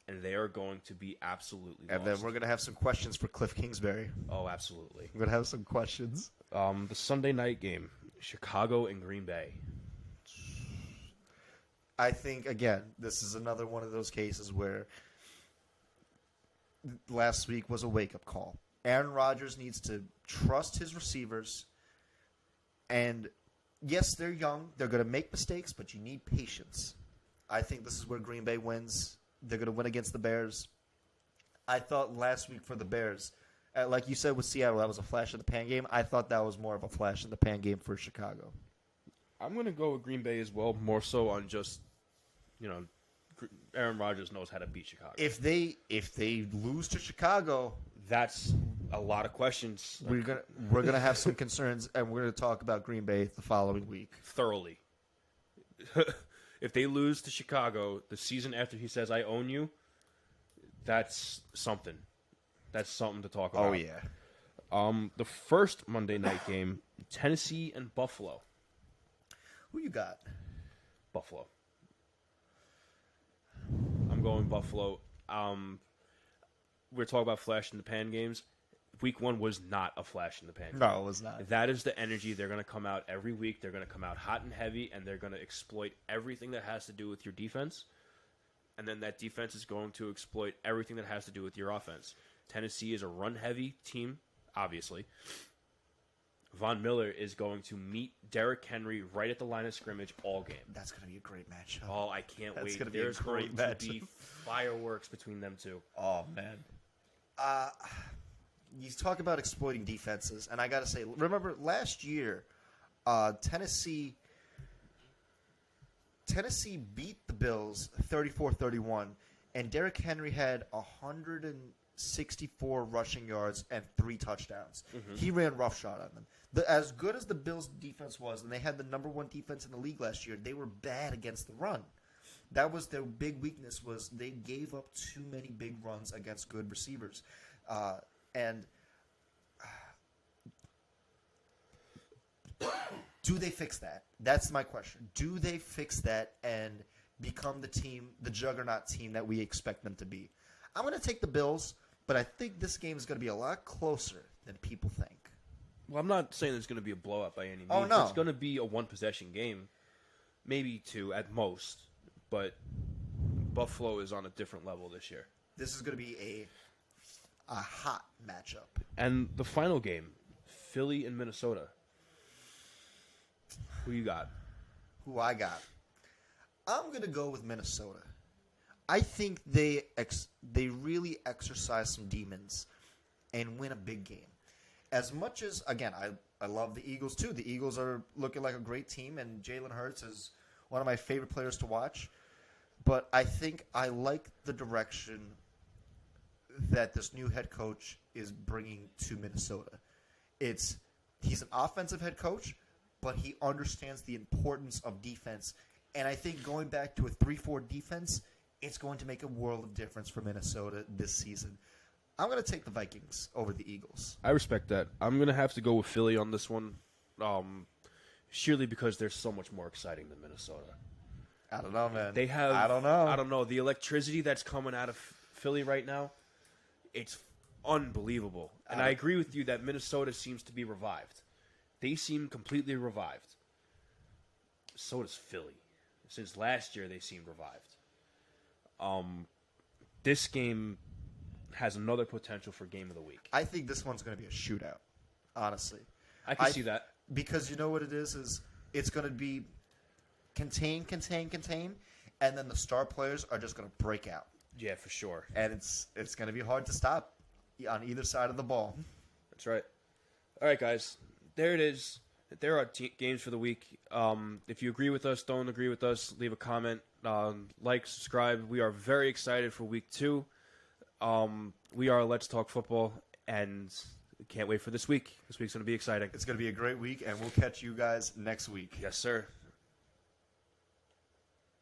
and they are going to be absolutely lost. And then we're going to have some questions for Cliff Kingsbury. Oh, absolutely. We're going to have some questions. The Sunday night game, Chicago and Green Bay. I think, again, this is another one of those cases where last week was a wake-up call. Aaron Rodgers needs to trust his receivers. And, yes, they're young. They're going to make mistakes, but you need patience. I think this is where Green Bay wins. They're going to win against the Bears. I thought last week for the Bears, like you said with Seattle, that was a flash-in-the-pan game. I thought that was more of a flash-in-the-pan game for Chicago. I'm going to go with Green Bay as well, more so on just, Aaron Rodgers knows how to beat Chicago. If they lose to Chicago, that's a lot of questions. we're gonna have some concerns, and we're gonna talk about Green Bay the following week Thoroughly. If they lose to Chicago the season after he says, I own you, that's something. That's something to talk about. Oh, yeah. The first Monday night game, Tennessee and Buffalo. Who you got? Buffalo. I'm going Buffalo. We're talking about flash in the pan games. Week 1 was not a flash in the pan game. No, it was not. That is the energy. They're going to come out every week. They're going to come out hot and heavy, and they're going to exploit everything that has to do with your defense. And then that defense is going to exploit everything that has to do with your offense. Tennessee is a run-heavy team, obviously. Von Miller is going to meet Derrick Henry right at the line of scrimmage all game. That's going to be a great matchup. Oh, I can't wait. Gonna be There's a great going matchup. to be fireworks between them two. Oh, man. You talk about exploiting defenses, and I got to say, remember last year, Tennessee beat the Bills 34-31, and Derrick Henry had 164 rushing yards and 3 touchdowns. Mm-hmm. He ran roughshod on them. As good as the Bills' defense was, and they had the number 1 defense in the league last year, they were bad against the run. That was their big weakness, was they gave up too many big runs against good receivers. Do they fix that? That's my question. Do they fix that and become the juggernaut team that we expect them to be? I'm going to take the Bills, but I think this game is going to be a lot closer than people think. Well, I'm not saying it's going to be a blowout by any means. Oh, no. It's going to be a one-possession game, maybe 2 at most, but Buffalo is on a different level this year. This is going to be a hot matchup. And the final game, Philly and Minnesota. Who you got? Who I got? I'm going to go with Minnesota. I think they really exercise some demons and win a big game. As much as, again, I love the Eagles too. The Eagles are looking like a great team, and Jalen Hurts is one of my favorite players to watch. But I think I like the direction that this new head coach is bringing to Minnesota. He's an offensive head coach, but he understands the importance of defense. And I think going back to a 3-4 defense, it's going to make a world of difference for Minnesota this season. I'm going to take the Vikings over the Eagles. I respect that. I'm going to have to go with Philly on this one, surely because they're so much more exciting than Minnesota. I don't know, man. I don't know. The electricity that's coming out of Philly right now, it's unbelievable. And I agree with you that Minnesota seems to be revived. They seem completely revived. So does Philly. Since last year, they seemed revived. This game has another potential for game of the week. I think this one's going to be a shootout, honestly. I can see that. Because you know what it is it's going to be contain, and then the star players are just going to break out. Yeah, for sure. And it's going to be hard to stop on either side of the ball. That's right. All right, guys. There it is. There are games for the week. If you agree with us, don't agree with us, leave a comment. Like, subscribe. We are very excited for week 2. We are Let's Talk Football, And can't wait for this week. This week's going to be exciting. It's going to be a great week, and we'll catch you guys next week. Yes, sir.